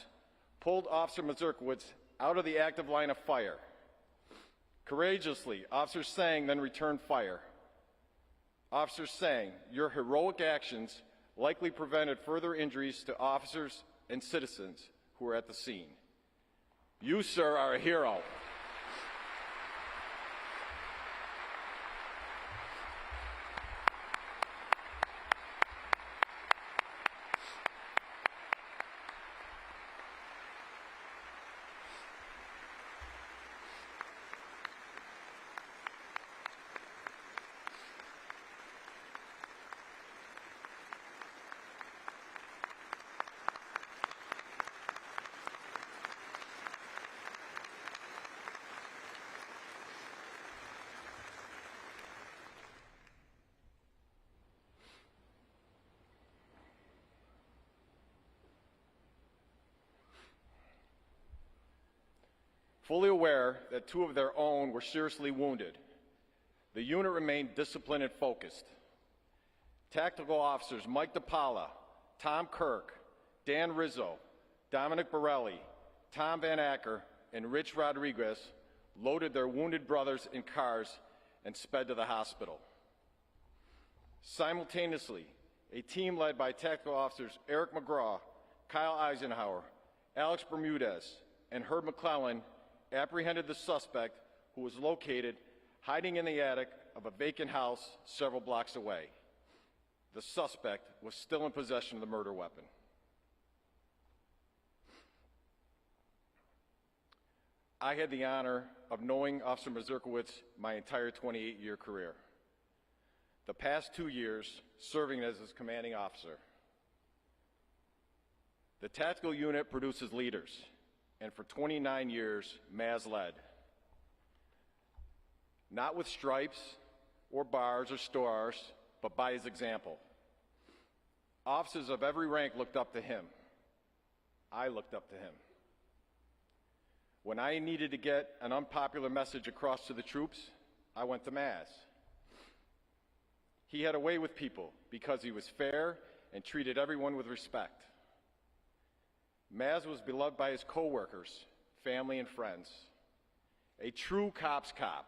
Speaker 10: pulled Officer Mazurkiewicz out of the active line of fire. Courageously, Officer Sang then returned fire. Officer Sang, your heroic actions likely prevented further injuries to officers and citizens who were at the scene. You, sir, are a hero. Fully aware that 2 of their own were seriously wounded, the unit remained disciplined and focused. Tactical officers Mike DePaula, Tom Kirk, Dan Rizzo, Dominic Borelli, Tom Van Acker, and Rich Rodriguez loaded their wounded brothers in cars and sped to the hospital. Simultaneously, a team led by tactical officers Eric McGraw, Kyle Eisenhower, Alex Bermudez, and Herb McClellan apprehended the suspect, who was located hiding in the attic of a vacant house several blocks away. The suspect was still in possession of the murder weapon. I had the honor of knowing Officer Mazurkiewicz my entire 28-year career. The past 2 years serving as his commanding officer. The tactical unit produces leaders, and for 29 years, Maz led. Not with stripes or bars or stars, but by his example. Officers of every rank looked up to him. I looked up to him. When I needed to get an unpopular message across to the troops, I went to Maz. He had a way with people because he was fair and treated everyone with respect. Maz was beloved by his co-workers, family, and friends. A true cop's cop.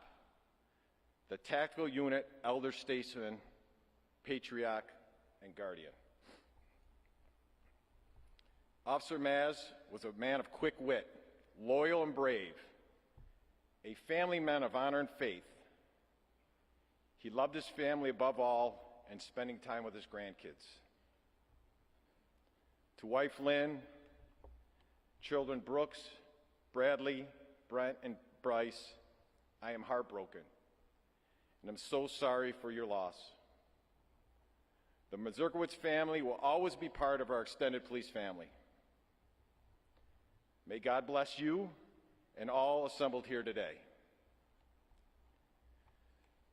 Speaker 10: The tactical unit elder statesman, patriarch, and guardian. Officer Maz was a man of quick wit, loyal and brave, a family man of honor and faith. He loved his family above all and spending time with his grandkids. To wife Lynn, children Brooks, Bradley, Brent, and Bryce, I am heartbroken, and I'm so sorry for your loss. The Mazurkiewicz family will always be part of our extended police family. May God bless you and all assembled here today.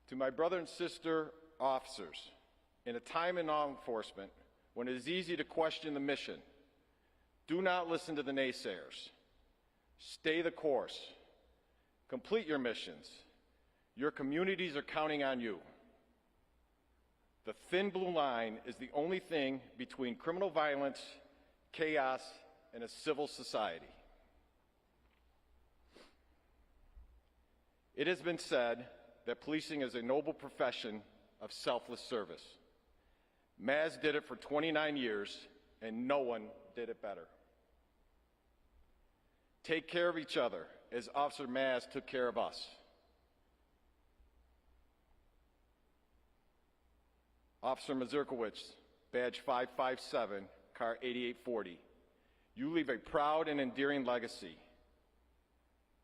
Speaker 10: To my brother and sister officers, in a time in law enforcement when it is easy to question the mission, do not listen to the naysayers. Stay the course. Complete your missions. Your communities are counting on you. The thin blue line is the only thing between criminal violence, chaos, and a civil society. It has been said that policing is a noble profession of selfless service. Maz did it for 29 years, and no one did it better. Take care of each other as Officer Maz took care of us. Officer Mazurkiewicz, badge 557, car 8840. You leave a proud and endearing legacy.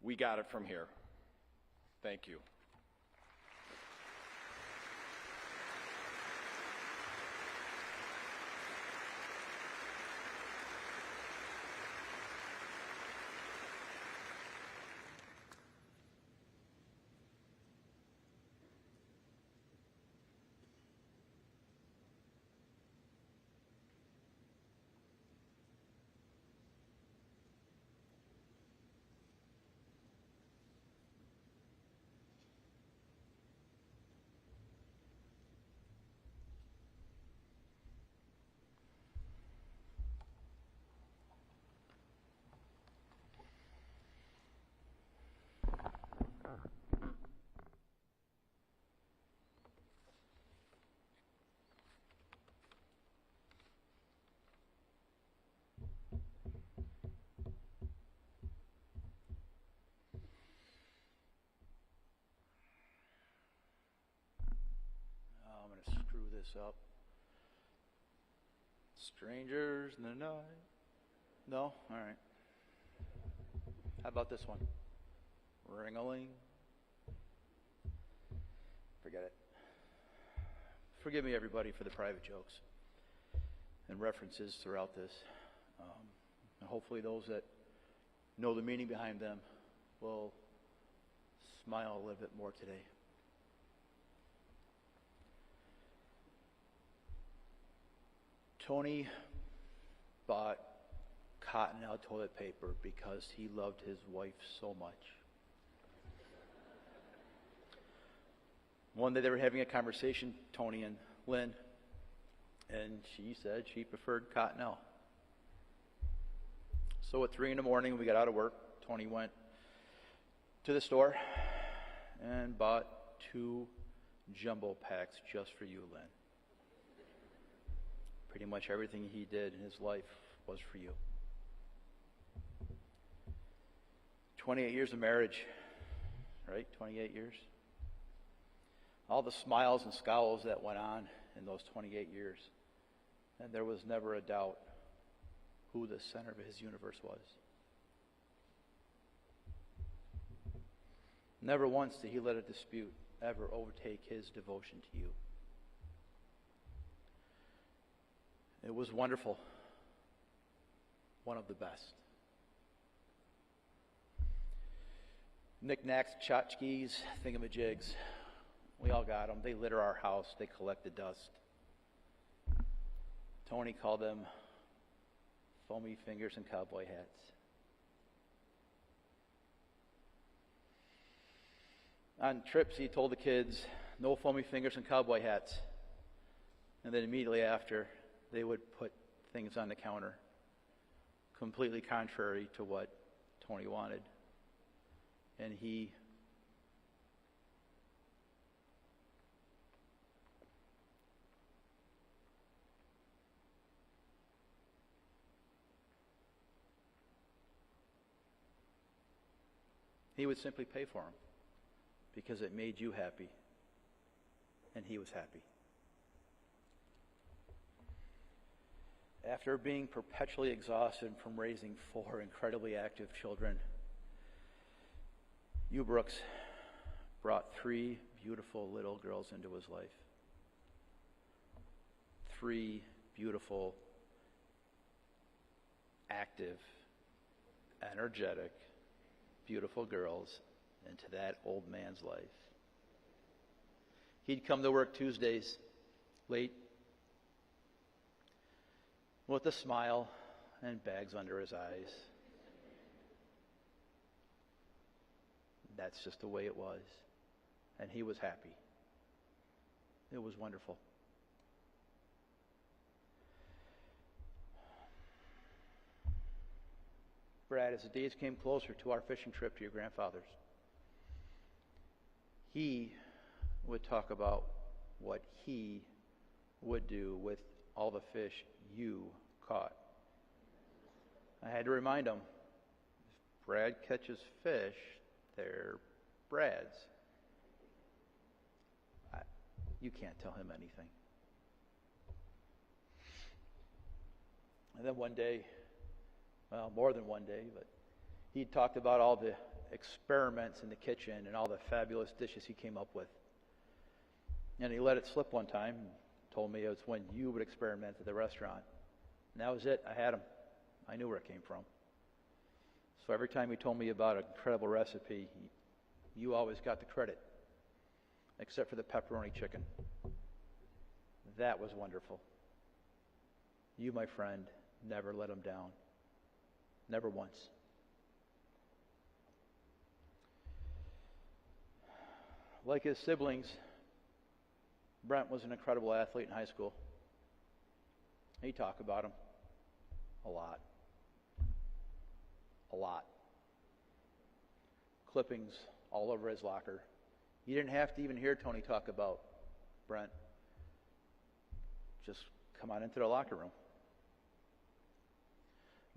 Speaker 10: We got it from here. Thank you.
Speaker 11: this up. Strangers in the night. No? All right. How about this one? Ring-a-ling. Forget it. Forgive me, everybody, for the private jokes and references throughout this. And hopefully those that know the meaning behind them will smile a little bit more today. Tony bought Cottonelle toilet paper because he loved his wife so much. One day they were having a conversation, Tony and Lynn, and she said she preferred Cottonelle. So at 3 in the morning, we got out of work. Tony went to the store and bought 2 jumbo packs just for you, Lynn. Pretty much everything he did in his life was for you. 28 years of marriage, right? 28 years. All the smiles and scowls that went on in those 28 years. And there was never a doubt who the center of his universe was. Never once did he let a dispute ever overtake his devotion to you. It was wonderful. One of the best. Knickknacks, tchotchkes, thingamajigs. We all got them. They litter our house. They collect the dust. Tony called them foamy fingers and cowboy hats. On trips, he told the kids, no foamy fingers and cowboy hats. And then immediately after, they would put things on the counter, completely contrary to what Tony wanted. And he would simply pay for them because it made you happy, and he was happy. After being perpetually exhausted from raising 4 incredibly active children, you, Brooks, brought 3 beautiful little girls into his life. 3 beautiful, active, energetic, beautiful girls into that old man's life. He'd come to work Tuesdays, late, with a smile and bags under his eyes. That's just the way it was. And he was happy. It was wonderful. Brad, as the days came closer to our fishing trip to your grandfather's, he would talk about what he would do with all the fish you caught. I had to remind him, if Brad catches fish, they're Brad's. You can't tell him anything. And then one day, well, more than one day, but he talked about all the experiments in the kitchen and all the fabulous dishes he came up with. And he let it slip one time and told me it was when you would experiment at the restaurant. And that was it. I had him. I knew where it came from. So every time he told me about an incredible recipe, you always got the credit, except for the pepperoni chicken. That was wonderful. You, my friend, never let him down. Never once. Like his siblings, Brent was an incredible athlete in high school. He talked about him a lot. A lot. Clippings all over his locker. You didn't have to even hear Tony talk about Brent. Just come on into the locker room.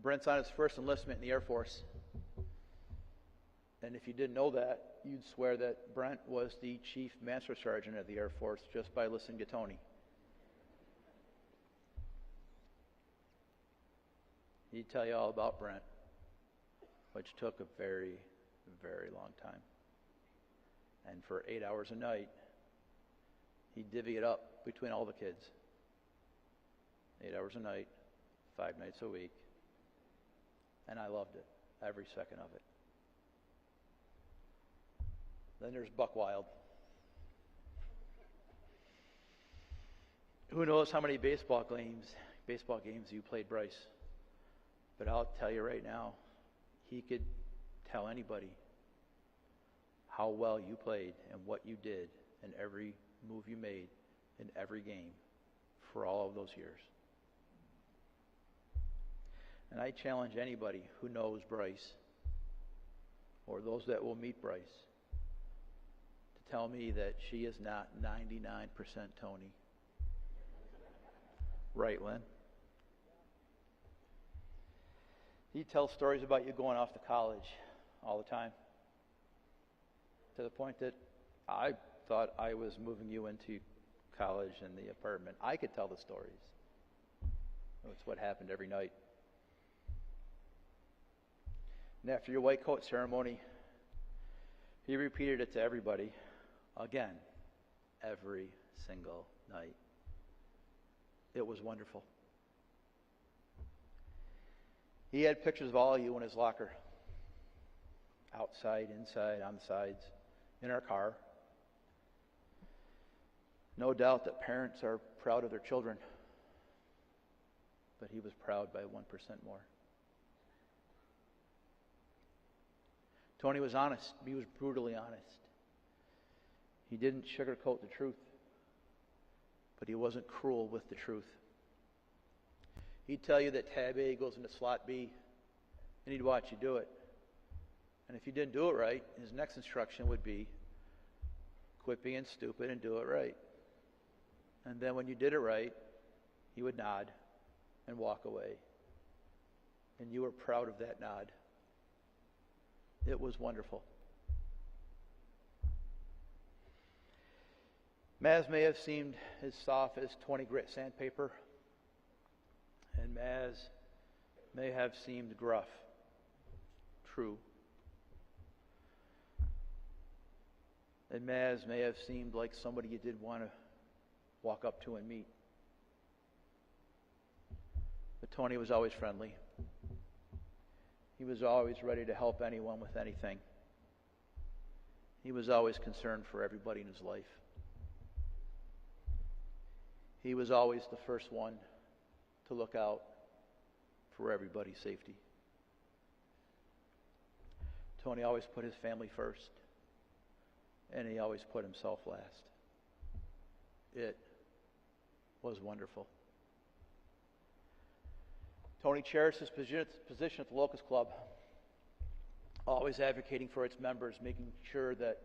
Speaker 11: Brent's on his first enlistment in the Air Force. And if you didn't know that, you'd swear that Brent was the chief master sergeant of the Air Force just by listening to Tony. He'd tell you all about Brent, which took a very, very long time. And for 8 hours a night, he'd divvy it up between all the kids. 8 hours a night, 5 nights a week. And I loved it, every second of it. Then there's Buck Wild. Who knows how many baseball games you played Bryce? But I'll tell you right now, he could tell anybody how well you played and what you did in every move you made in every game for all of those years. And I challenge anybody who knows Bryce or those that will meet Bryce to tell me that she is not 99% Tony. Right, Lynn? He tells stories about you going off to college all the time, to the point that I thought I was moving you into college and the apartment. I could tell the stories. It's what happened every night. And after your white coat ceremony, he repeated it to everybody again, every single night. It was wonderful. He had pictures of all of you in his locker. Outside, inside, on the sides, in our car. No doubt that parents are proud of their children. But he was proud by 1% more. Tony was honest. He was brutally honest. He didn't sugarcoat the truth. But he wasn't cruel with the truth. He'd tell you that tab A goes into slot B, and he'd watch you do it. And if you didn't do it right, his next instruction would be, quit being stupid and do it right. And then when you did it right, he would nod and walk away. And you were proud of that nod. It was wonderful. Maz may have seemed as soft as 20 grit sandpaper, and Maz may have seemed gruff. True. And Maz may have seemed like somebody you did want to walk up to and meet. But Tony was always friendly. He was always ready to help anyone with anything. He was always concerned for everybody in his life. He was always the first one to look out for everybody's safety. Tony always put his family first, and he always put himself last. It was wonderful. Tony cherished his position at the Locust Club, always advocating for its members, making sure that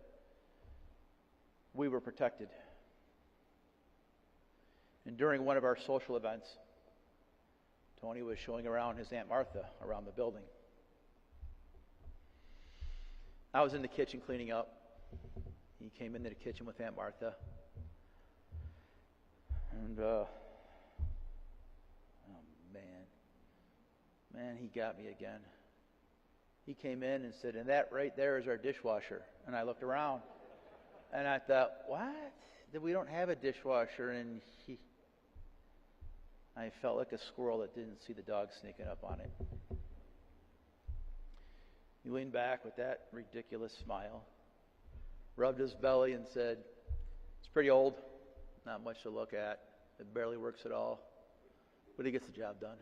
Speaker 11: we were protected. And during one of our social events, Tony was showing around his Aunt Martha around the building. I was in the kitchen cleaning up. He came into the kitchen with Aunt Martha. And, oh man, he got me again. He came in and said, and that right there is our dishwasher. And I looked around, and I thought, what? That we don't have a dishwasher? And I felt like a squirrel that didn't see the dog sneaking up on it. He leaned back with that ridiculous smile, rubbed his belly and said, it's pretty old, not much to look at. It barely works at all, but he gets the job done.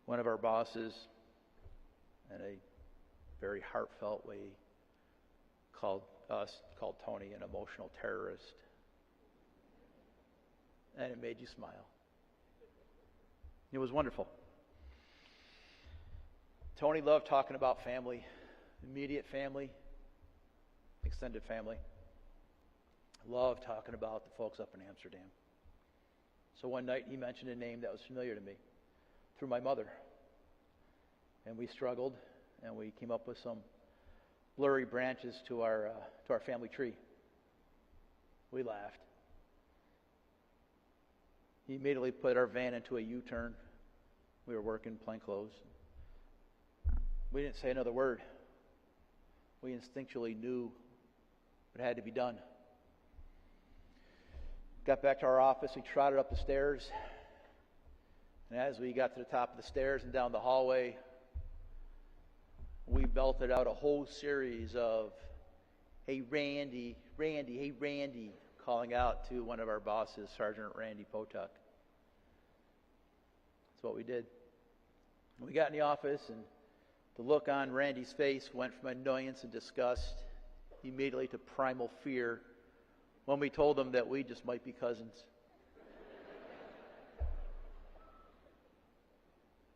Speaker 11: One of our bosses, in a very heartfelt way, called Tony an emotional terrorist. And it made you smile. It was wonderful. Tony loved talking about family, immediate family, extended family. Loved talking about the folks up in Amsterdam. So one night he mentioned a name that was familiar to me through my mother. And we struggled, and we came up with some blurry branches to our family tree. We laughed. He immediately put our van into a U-turn. We were working plain clothes. We didn't say another word. We instinctually knew what had to be done. Got back to our office, we trotted up the stairs, and as we got to the top of the stairs and down the hallway, we belted out a whole series of, "Hey Randy, Randy, hey Randy," calling out to one of our bosses, Sergeant Randy Potuck. That's what we did. We got in the office, and the look on Randy's face went from annoyance and disgust immediately to primal fear when we told him that we just might be cousins.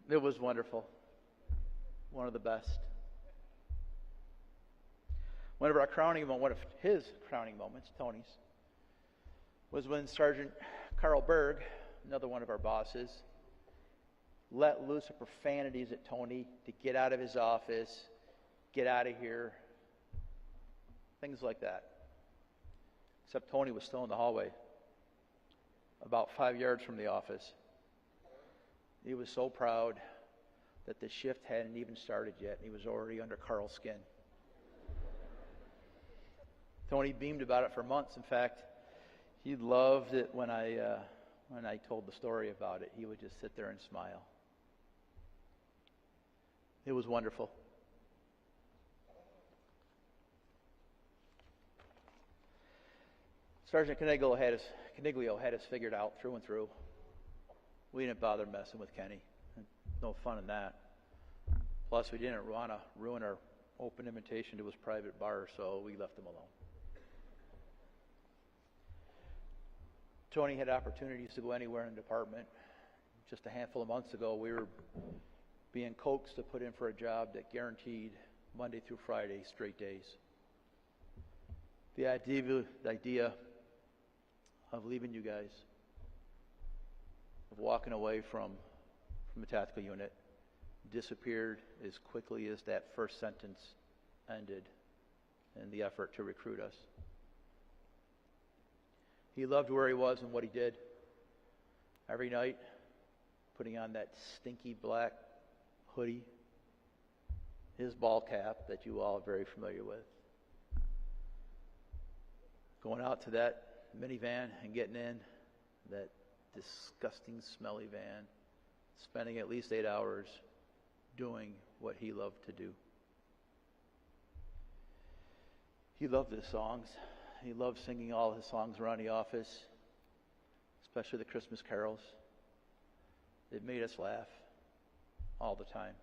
Speaker 11: It was wonderful. One of the best. One of his crowning moments, Tony's, was when Sergeant Carl Berg, another one of our bosses, let loose of profanities at Tony to get out of his office, get out of here, things like that. Except Tony was still in the hallway, about 5 yards from the office. He was so proud that the shift hadn't even started yet, and he was already under Carl's skin. Tony beamed about it for months. In fact, he loved it when I told the story about it. He would just sit there and smile. It was wonderful. Sergeant Caniglio had us figured out through and through. We didn't bother messing with Kenny. No fun in that. Plus, we didn't want to ruin our open invitation to his private bar, so we left him alone. Tony had opportunities to go anywhere in the department. Just a handful of months ago, we were being coaxed to put in for a job that guaranteed Monday through Friday straight days. The idea of leaving you guys, of walking away from a tactical unit, disappeared as quickly as that first sentence ended in the effort to recruit us. He loved where he was and what he did. Every night, putting on that stinky black hoodie, his ball cap that you all are very familiar with, going out to that minivan and getting in that disgusting, smelly van, spending at least 8 hours doing what he loved to do. He loved his songs. He loved singing all his songs around the office, especially the Christmas carols. It made us laugh all the time.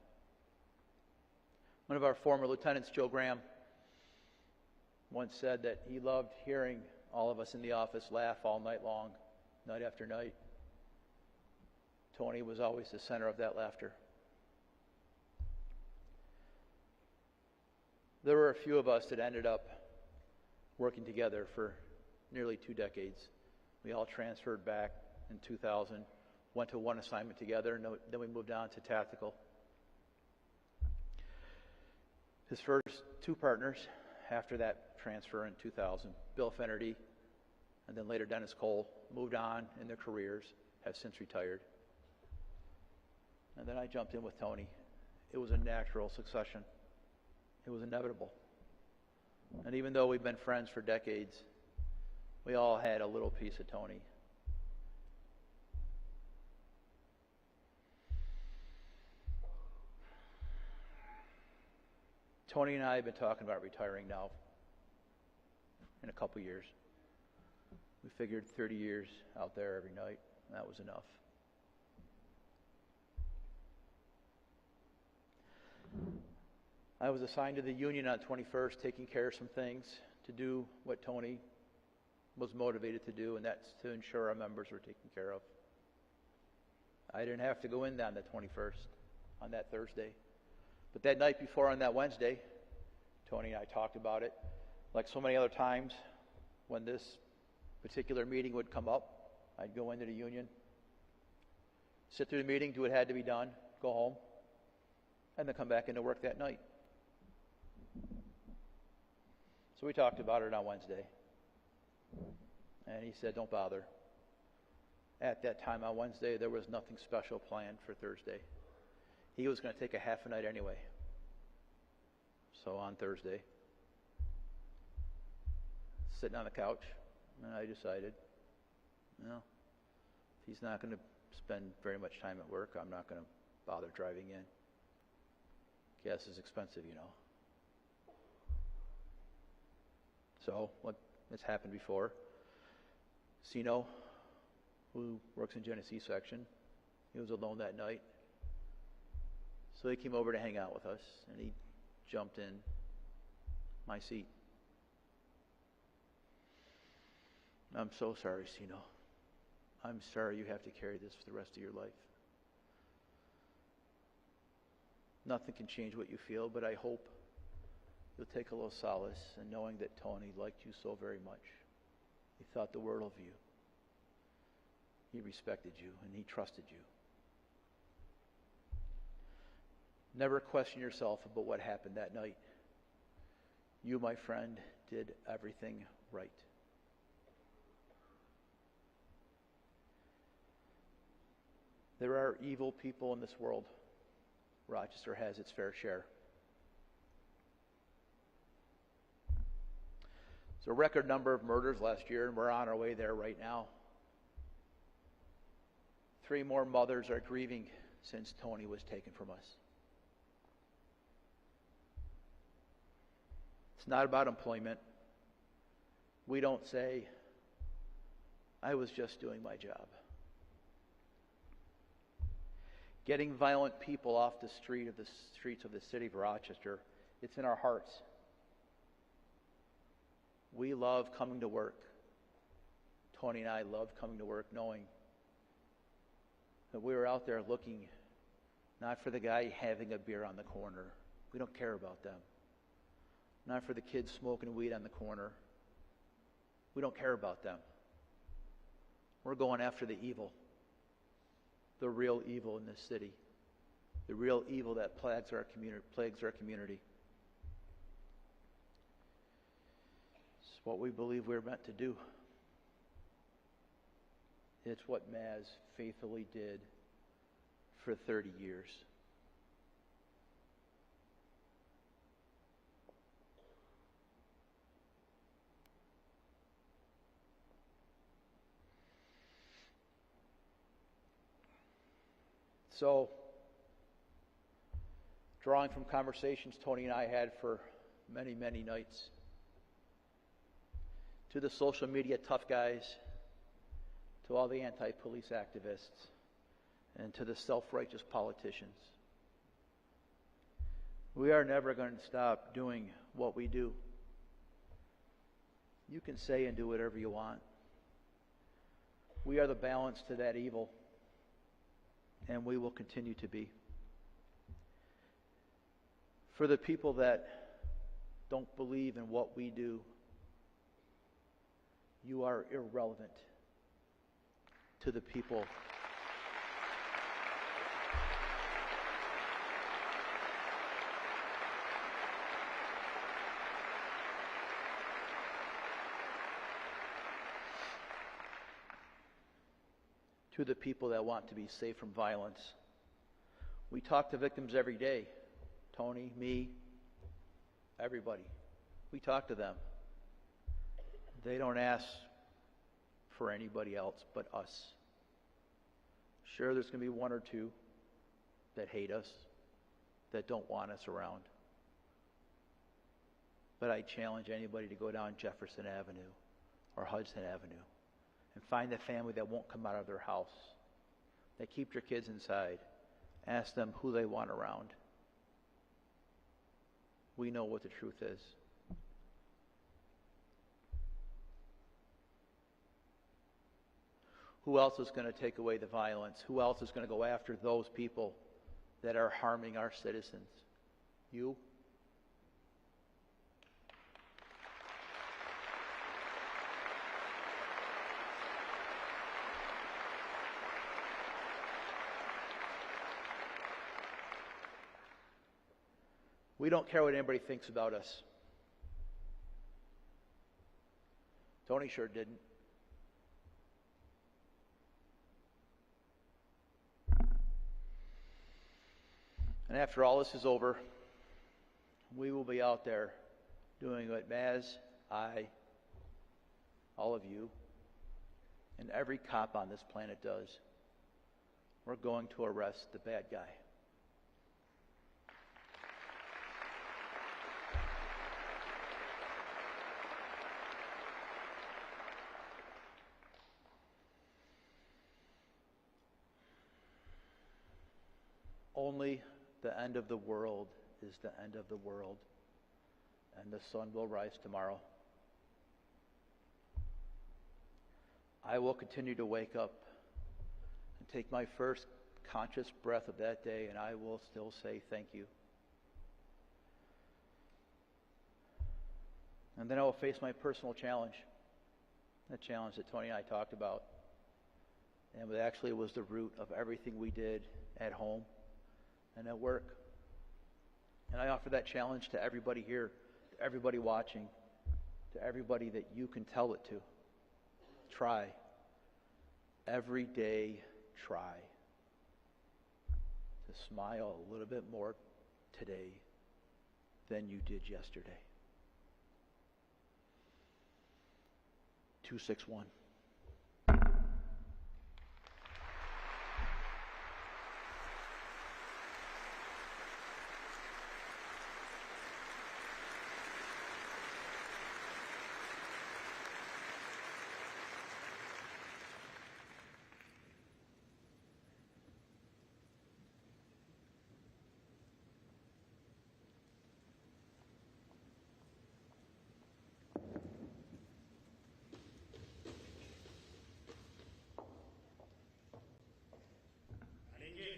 Speaker 11: One of our former lieutenants, Joe Graham, once said that he loved hearing all of us in the office laugh all night long, night after night. Tony was always the center of that laughter. There were a few of us that ended up working together for nearly 2 decades. We all transferred back in 2000, went to one assignment together, and then we moved on to tactical. His first 2 partners after that transfer in 2000, Bill Finnerty and then later Dennis Cole, moved on in their careers, have since retired. And then I jumped in with Tony. It was a natural succession. It was inevitable. And even though we've been friends for decades, we all had a little piece of Tony. Tony and I have been talking about retiring now in a couple years. We figured 30 years out there every night, and that was enough. I was assigned to the union on 21st, taking care of some things to do what Tony was motivated to do, and that's to ensure our members were taken care of. I didn't have to go in on the 21st, on that Thursday. But that night before, on that Wednesday, Tony and I talked about it. Like so many other times, when this particular meeting would come up, I'd go into the union, sit through the meeting, do what had to be done, go home, and then come back into work that night. So we talked about it on Wednesday. And he said, don't bother. At that time on Wednesday, there was nothing special planned for Thursday. He was going to take a half a night anyway. So on Thursday, sitting on the couch, and I decided, if he's not going to spend very much time at work, I'm not going to bother driving in. Gas is expensive, you know. So, it's happened before. Sino, who works in Genesee section, he was alone that night. So he came over to hang out with us, and he jumped in my seat. I'm so sorry, Sino. I'm sorry you have to carry this for the rest of your life. Nothing can change what you feel, but I hope you'll take a little solace in knowing that Tony liked you so very much. He thought the world of you. He respected you, and he trusted you. Never question yourself about what happened that night. You, my friend, did everything right. There are evil people in this world. Rochester has its fair share. It's a record number of murders last year, and we're on our way there right now. 3 more mothers are grieving since Tony was taken from us. It's not about employment. We don't say, I was just doing my job. Getting violent people off the streets of the city of Rochester, it's in our hearts. We love coming to work. Tony and I love coming to work knowing that we were out there looking not for the guy having a beer on the corner. We don't care about them. Not for the kids smoking weed on the corner. We don't care about them. We're going after the evil. The real evil in this city. The real evil that plagues our community. It's what we believe we're meant to do. It's what Maz faithfully did for 30 years. So, drawing from conversations Tony and I had for many, many nights, to the social media tough guys, to all the anti-police activists, and to the self-righteous politicians, we are never going to stop doing what we do. You can say and do whatever you want. We are the balance to that evil. And we will continue to be. For the people that don't believe in what we do, you are irrelevant to the people. To the people that want to be safe from violence. We talk to victims every day. Tony, me, everybody. We talk to them. They don't ask for anybody else but us. Sure, there's going to be 1 or 2 that hate us, that don't want us around. But I challenge anybody to go down Jefferson Avenue or Hudson Avenue and find the family that won't come out of their house, that keep their kids inside. Ask them who they want around. We know what the truth is. Who else is going to take away the violence? Who else is going to go after those people that are harming our citizens? You? We don't care what anybody thinks about us. Tony sure didn't. And after all this is over, we will be out there doing what Maz, I, all of you, and every cop on this planet does. We're going to arrest the bad guy. Only the end of the world is the end of the world, and the sun will rise tomorrow. I will continue to wake up and take my first conscious breath of that day, and I will still say thank you. And then I will face my personal challenge, the challenge that Tony and I talked about, and it actually was the root of everything we did at home and at work. And I offer that challenge to everybody here, to everybody watching, to everybody that you can tell it to. Try. Every day, try to smile a little bit more today than you did yesterday. 261.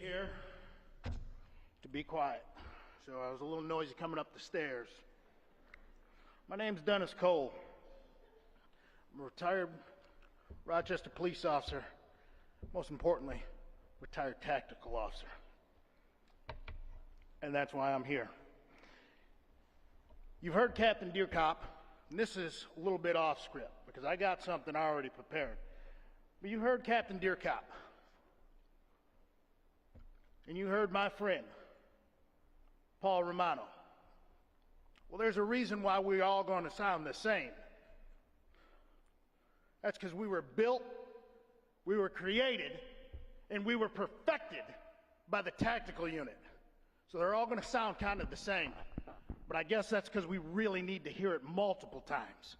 Speaker 12: Here to be quiet, so I was a little noisy coming up the stairs. My name's Dennis Cole. I'm a retired Rochester police officer, most importantly, retired tactical officer. And that's why I'm here. You've heard Captain Deer Cop, and this is a little bit off script because I got something already prepared. But you heard Captain Deer Cop. And you heard my friend, Paul Romano. Well, there's a reason why we're all going to sound the same. That's because we were built, we were created, and we were perfected by the tactical unit. So they're all going to sound kind of the same. But I guess that's because we really need to hear it multiple times.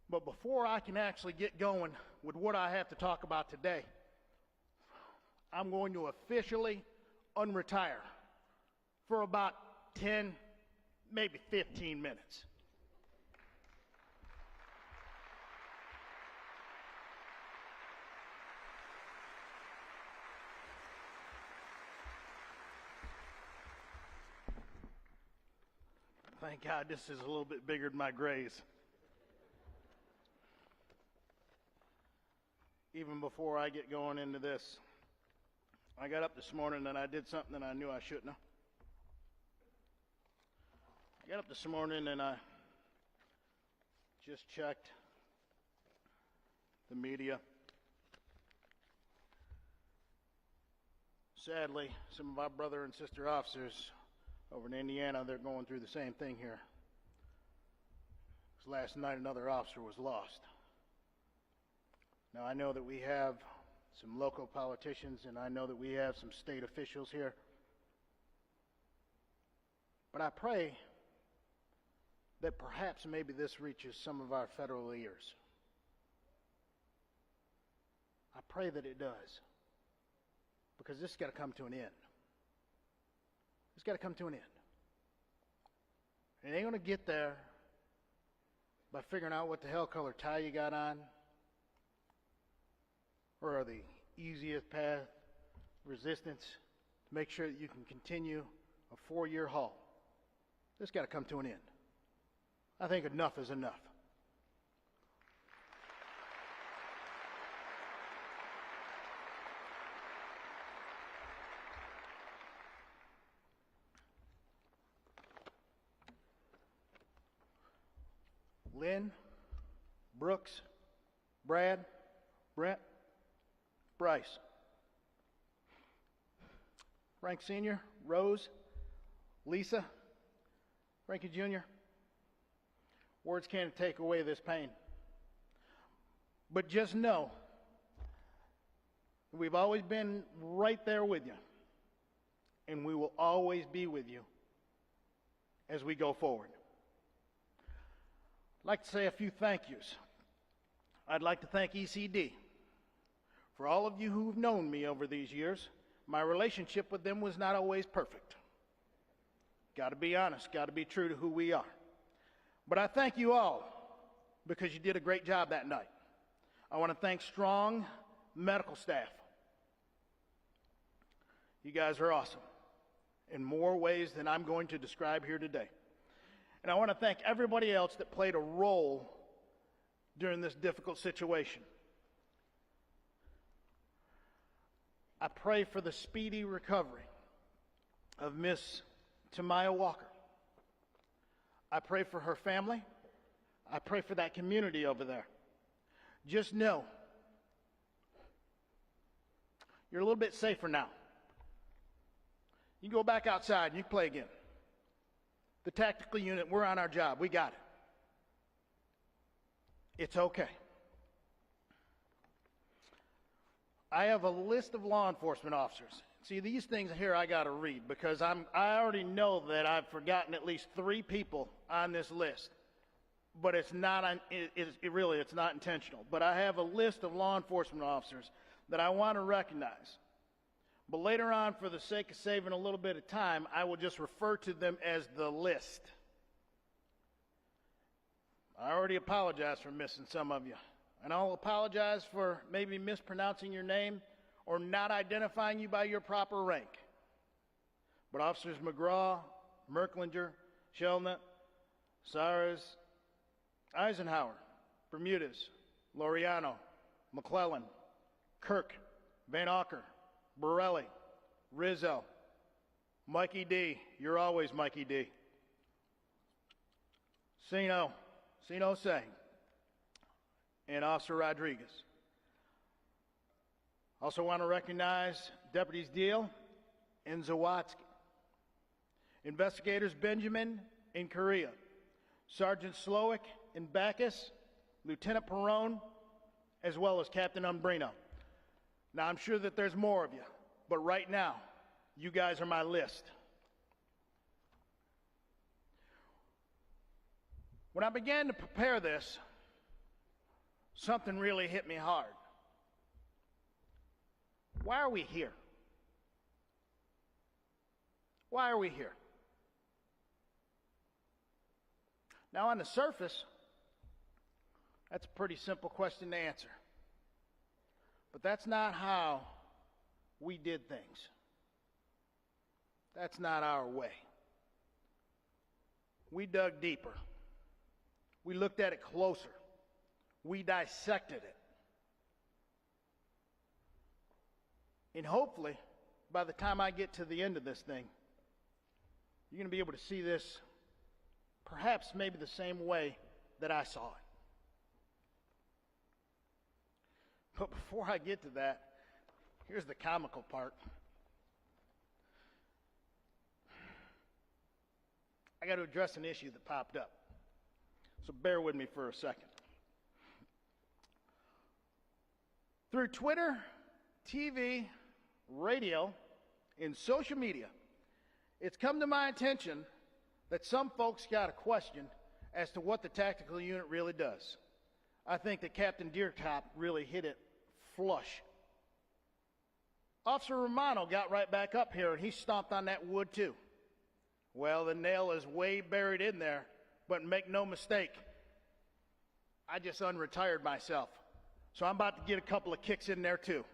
Speaker 12: But before I can actually get going with what I have to talk about today, I'm going to officially unretire for about 10, maybe 15 minutes. Thank God this is a little bit bigger than my grays. Even before I get going into this, I got up this morning and I did something that I knew I shouldn't have. I got up this morning and I just checked the media. Sadly, some of our brother and sister officers over in Indiana, they're going through the same thing here. Last night, another officer was lost. Now, I know that we have some local politicians, and I know that we have some state officials here. But I pray that perhaps maybe this reaches some of our federal ears. I pray that it does. Because this has got to come to an end. It's got to come to an end. And it ain't going to get there by figuring out what the hell color tie you got on, or the easiest path, resistance, to make sure that you can continue a 4-year haul. This got to come to an end. I think enough is enough. Lynn, Brooks, Brad, Brent, Bryce. Frank Sr., Rose, Lisa, Frankie Jr., words can't take away this pain. But just know that we've always been right there with you, and we will always be with you as we go forward. I'd like to say a few thank yous. I'd like to thank ECD. For all of you who've known me over these years, my relationship with them was not always perfect. Got to be honest, got to be true to who we are. But I thank you all because you did a great job that night. I want to thank strong medical staff. You guys are awesome in more ways than I'm going to describe here today. And I want to thank everybody else that played a role during this difficult situation. I pray for the speedy recovery of Miss Tamaya Walker. I pray for her family. I pray for that community over there. Just know you're a little bit safer now. You can go back outside and you can play again. The tactical unit, we're on our job. We got it. It's okay. I have a list of law enforcement officers. See, these things here I got to read because I already know that I've forgotten at least 3 people on this list. But it's not it's not intentional. But I have a list of law enforcement officers that I want to recognize. But later on, for the sake of saving a little bit of time, I will just refer to them as the list. I already apologize for missing some of you. And I'll apologize for maybe mispronouncing your name or not identifying you by your proper rank. But Officers McGraw, Merklinger, Shelnut, Saras, Eisenhower, Bermudez, Loriano, McClellan, Kirk, Van Auker, Borelli, Rizzo, Mikey D, you're always Mikey D, Sino Singh, and Officer Rodriguez. Also want to recognize Deputies Deal and Zawatsky, Investigators Benjamin and Correa, Sergeant Slowick and Backus, Lieutenant Perone, as well as Captain Umbrino. Now, I'm sure that there's more of you, but right now, you guys are my list. When I began to prepare this, something really hit me hard. Why are we here? Why are we here? Now, on the surface, that's a pretty simple question to answer. But that's not how we did things. That's not our way. We dug deeper. We looked at it closer. We dissected it. And hopefully, by the time I get to the end of this thing, you're going to be able to see this perhaps maybe the same way that I saw it. But before I get to that, here's the comical part. I got to address an issue that popped up. So bear with me for a second. Through Twitter, TV, radio, and social media, it's come to my attention that some folks got a question as to what the tactical unit really does. I think that Captain Deertop really hit it flush. Officer Romano got right back up here and he stomped on that wood too. Well, the nail is way buried in there, but make no mistake, I just unretired myself. So I'm about to get a couple of kicks in there too.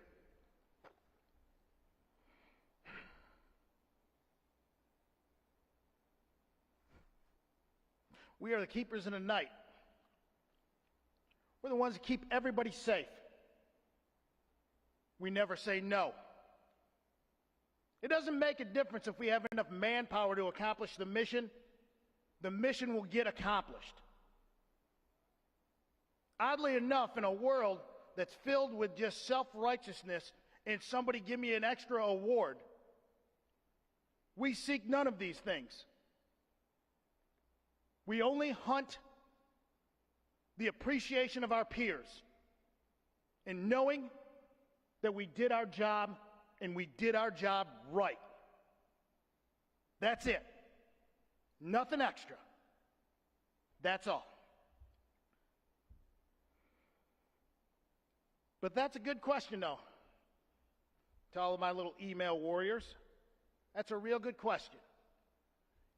Speaker 12: We are the keepers in the night. We're the ones that keep everybody safe. We never say no. It doesn't make a difference if we have enough manpower to accomplish the mission. The mission will get accomplished. Oddly enough, in a world that's filled with just self-righteousness and somebody give me an extra award, We seek none of these things. We only hunt the appreciation of our peers and knowing that we did our job and we did our job right. That's it. Nothing extra. That's all. But that's a good question, though. To all of my little email warriors, that's a real good question.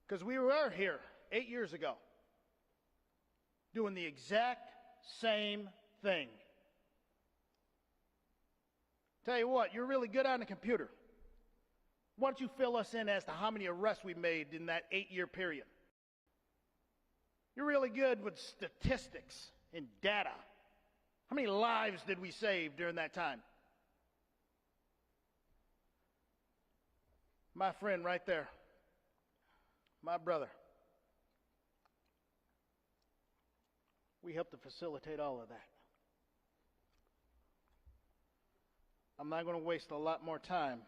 Speaker 12: Because we were here 8 years ago doing the exact same thing. Tell you what, you're really good on the computer. Why don't you fill us in as to how many arrests we made in that 8-year period? You're really good with statistics and data. How many lives did we save during that time? My friend right there, my brother, we helped to facilitate all of that. I'm not going to waste a lot more time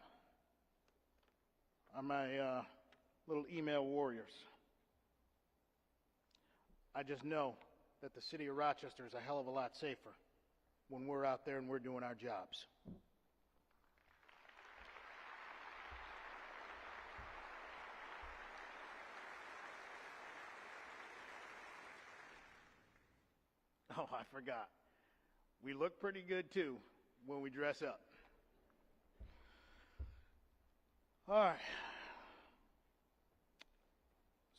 Speaker 12: on my little email warriors. I just know that the city of Rochester is a hell of a lot safer when we're out there and we're doing our jobs. Oh, I forgot. We look pretty good, too, when we dress up. All right.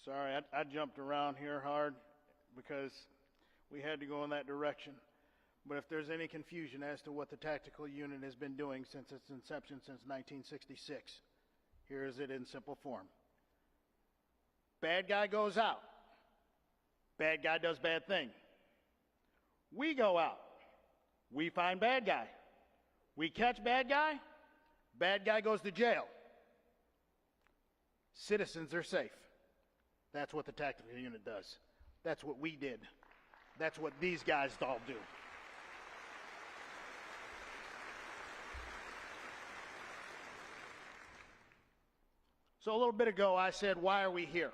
Speaker 12: Sorry, I jumped around here hard because we had to go in that direction. But if there's any confusion as to what the tactical unit has been doing since its inception since 1966, here is it in simple form. Bad guy goes out. Bad guy does bad thing. We go out. We find bad guy. We catch bad guy. Bad guy goes to jail. Citizens are safe. That's what the tactical unit does. That's what we did. That's what these guys all do. So a little bit ago I said, why are we here?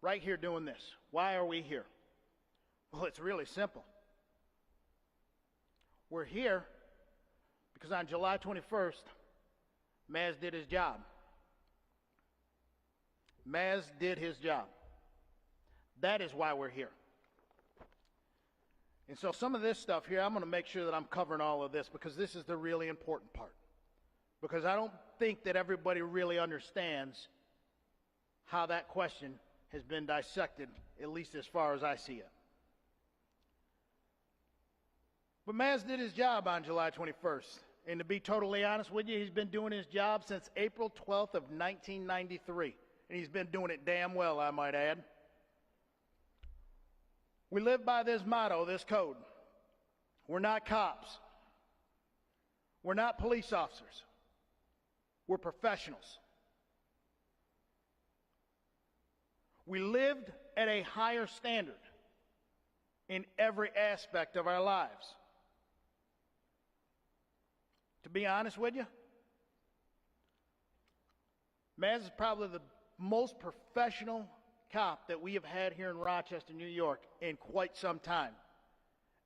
Speaker 12: Right here doing this. Why are we here? Well, it's really simple. We're here because on July 21st, Maz did his job. Maz did his job. That is why we're here. And so some of this stuff here, I'm going to make sure that I'm covering all of this because this is the really important part. Because I don't think that everybody really understands how that question has been dissected, at least as far as I see it. But Maz did his job on July 21st. And to be totally honest with you, he's been doing his job since April 12th of 1993. And he's been doing it damn well, I might add. We live by this motto, this code. We're not cops. We're not police officers. We're professionals. We lived at a higher standard in every aspect of our lives. To be honest with you, Maz is probably the most professional cop that we have had here in Rochester, New York in quite some time.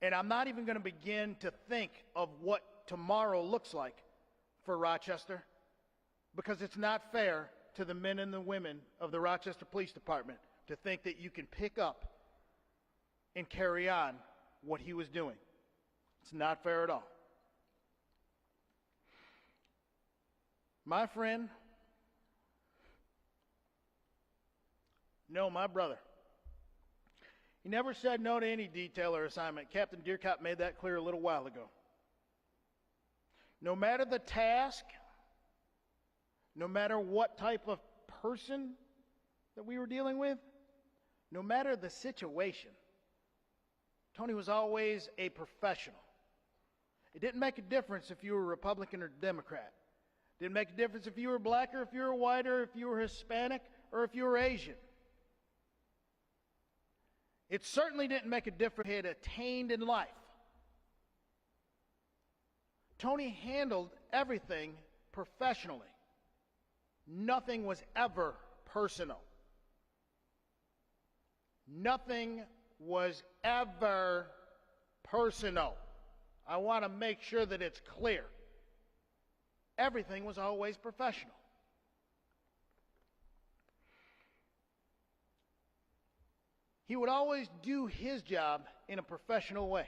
Speaker 12: And I'm not even going to begin to think of what tomorrow looks like for Rochester because it's not fair to the men and the women of the Rochester Police Department to think that you can pick up and carry on what he was doing. It's not fair at all. My friend, no, my brother. He never said no to any detail or assignment. Captain Deercott made that clear a little while ago. No matter the task, no matter what type of person that we were dealing with, no matter the situation, Tony was always a professional. It didn't make a difference if you were Republican or Democrat. It didn't make a difference if you were black or if you were white or if you were Hispanic or if you were Asian. It certainly didn't make a difference he had attained in life. Tony handled everything professionally. nothing was ever personal. Nothing was ever personal. I want to make sure that it's clear. Everything was always professional. He would always do his job in a professional way.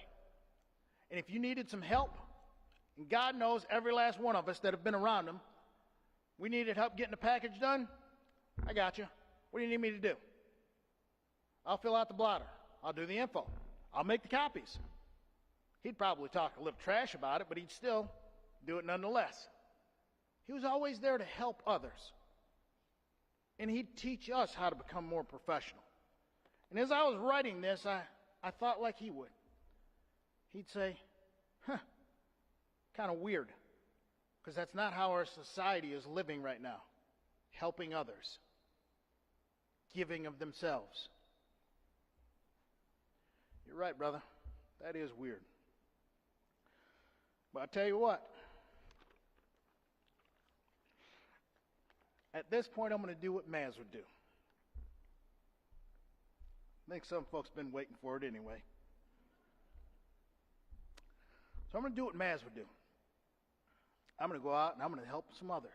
Speaker 12: And if you needed some help, and God knows every last one of us that have been around him, we needed help getting the package done, I got you. What do you need me to do? I'll fill out the blotter. I'll do the info. I'll make the copies. He'd probably talk a little trash about it, but he'd still do it nonetheless. He was always there to help others. And he'd teach us how to become more professional. And as I was writing this, I thought like he would. He'd say, kind of weird, because that's not how our society is living right now. Helping others. Giving of themselves. You're right, brother. That is weird. But I tell you what. At this point, I'm going to do what Maz would do. I think some folks have been waiting for it anyway. So I'm going to do what Maz would do. I'm going to go out and I'm going to help some others.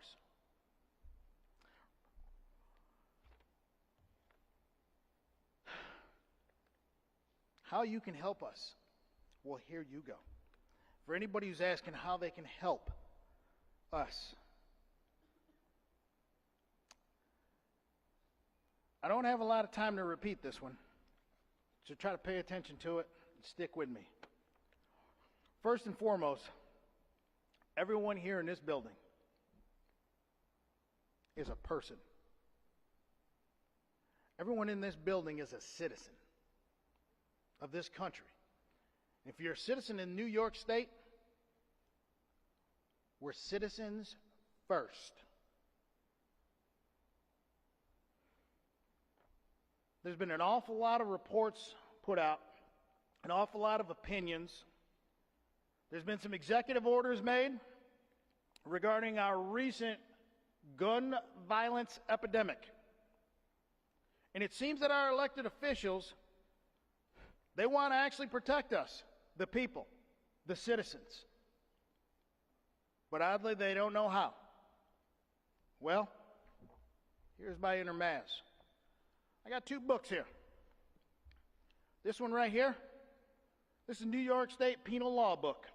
Speaker 12: How you can help us? Well, here you go. For anybody who's asking how they can help us, I don't have a lot of time to repeat this one, so try to pay attention to it and stick with me. First and foremost, everyone here in this building is a person. Everyone in this building is a citizen of this country. If you're a citizen in New York State, we're citizens first. There's been an awful lot of reports put out, an awful lot of opinions. There's been some executive orders made regarding our recent gun violence epidemic. And it seems that our elected officials, they want to actually protect us, the people, the citizens. But oddly, they don't know how. Well, here's my inner Maz. I got 2 books here. This one right here, this is New York State Penal Law book.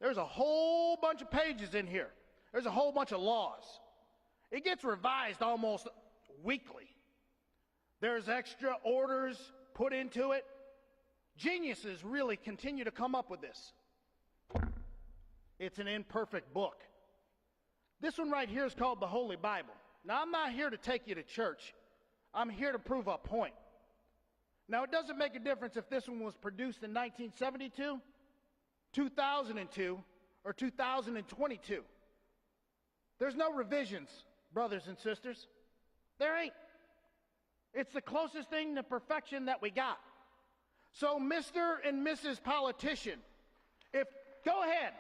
Speaker 12: There's a whole bunch of pages in here. There's a whole bunch of laws. It gets revised almost weekly. There's extra orders put into it. Geniuses really continue to come up with this. It's an imperfect book. This one right here is called the Holy Bible. Now, I'm not here to take you to church. I'm here to prove a point. Now, it doesn't make a difference if this one was produced in 1972, 2002, or 2022. There's no revisions, brothers and sisters. There ain't. It's the closest thing to perfection that we got. So, Mr. and Mrs. Politician, go ahead.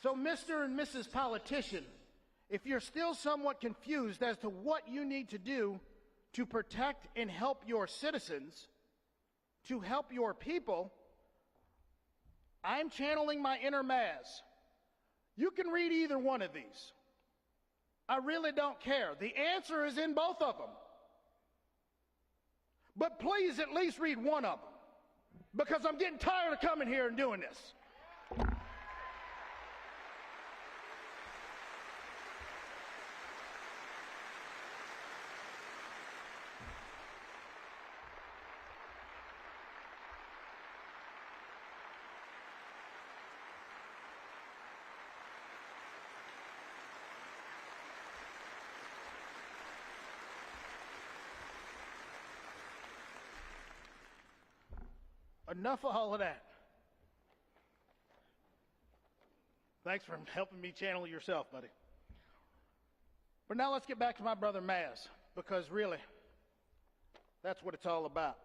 Speaker 12: So, Mr. and Mrs. Politician, if you're still somewhat confused as to what you need to do to protect and help your citizens, to help your people, I'm channeling my inner Maz. You can read either one of these. I really don't care. The answer is in both of them. But please at least read one of them, because I'm getting tired of coming here and doing this. Enough of all of that. Thanks for helping me channel yourself, buddy. But now let's get back to my brother Maz, because really, that's what it's all about.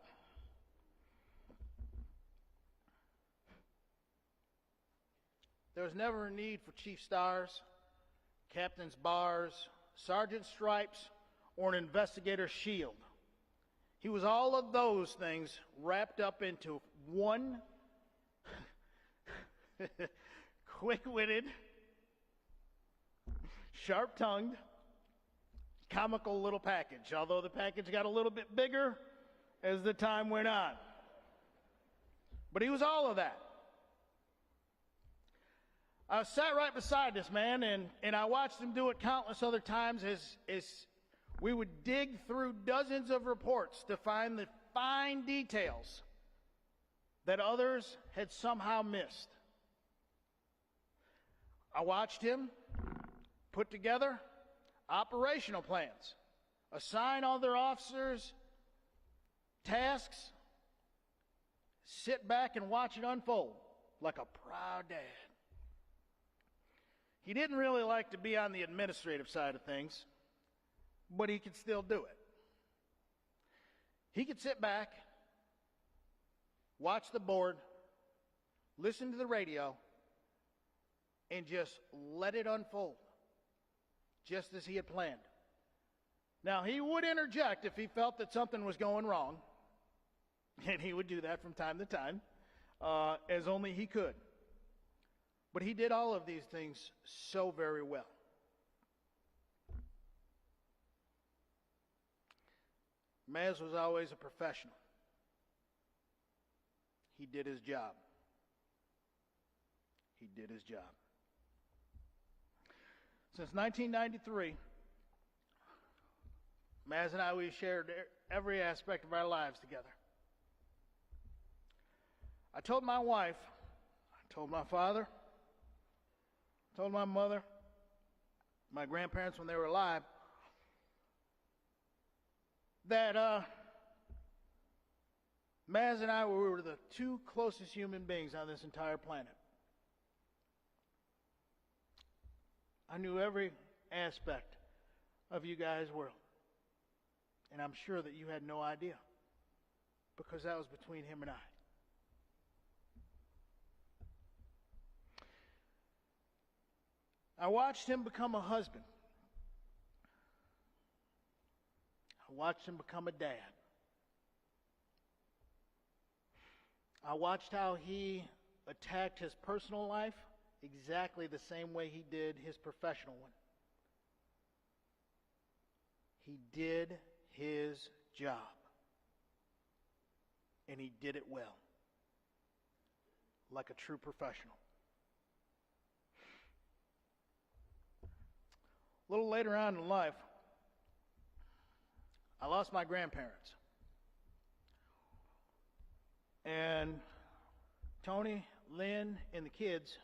Speaker 12: there was never a need for chief stars, captain's bars, sergeant stripes, or an investigator's shield. He was all of those things wrapped up into one quick-witted, sharp-tongued, comical little package, although the package got a little bit bigger as the time went on. But he was all of that. I sat right beside this man, and I watched him do it countless other times as we would dig through dozens of reports to find the fine details that others had somehow missed. I watched him put together operational plans, assign other officers tasks, sit back and watch it unfold like a proud dad. He didn't really like to be on the administrative side of things, but he could still do it. He could sit back, watch the board, listen to the radio, and just let it unfold, just as he had planned. Now, he would interject if he felt that something was going wrong, and he would do that from time to time, as only he could. But he did all of these things so very well. Maz was always a professional. He did his job. He did his job. Since 1993, Maz and I, we shared every aspect of our lives together. I told my wife, I told my father, I told my mother, my grandparents when they were alive, that Maz and I were the two closest human beings on this entire planet. I knew every aspect of you guys' world. And I'm sure that you had no idea, because that was between him and I. I watched him become a husband. I watched him become a dad. I watched how he attacked his personal life exactly the same way he did his professional one. He did his job, and he did it well, like a true professional. A little later on in life, I lost my grandparents. And Tony, Lynn, and the kids,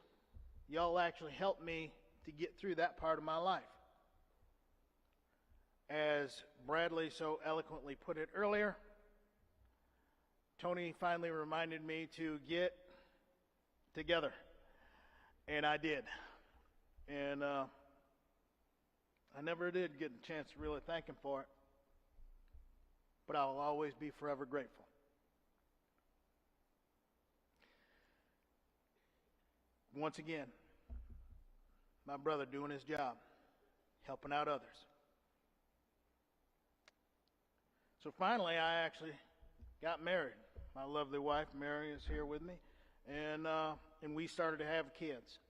Speaker 12: y'all actually helped me to get through that part of my life. As Bradley so eloquently put it earlier, Tony finally reminded me to get together. And I did. And I never did get a chance to really thank him for it, but I'll always be forever grateful. Once again, my brother doing his job, helping out others. So finally, I actually got married. My lovely wife, Mary, is here with me, and we started to have kids.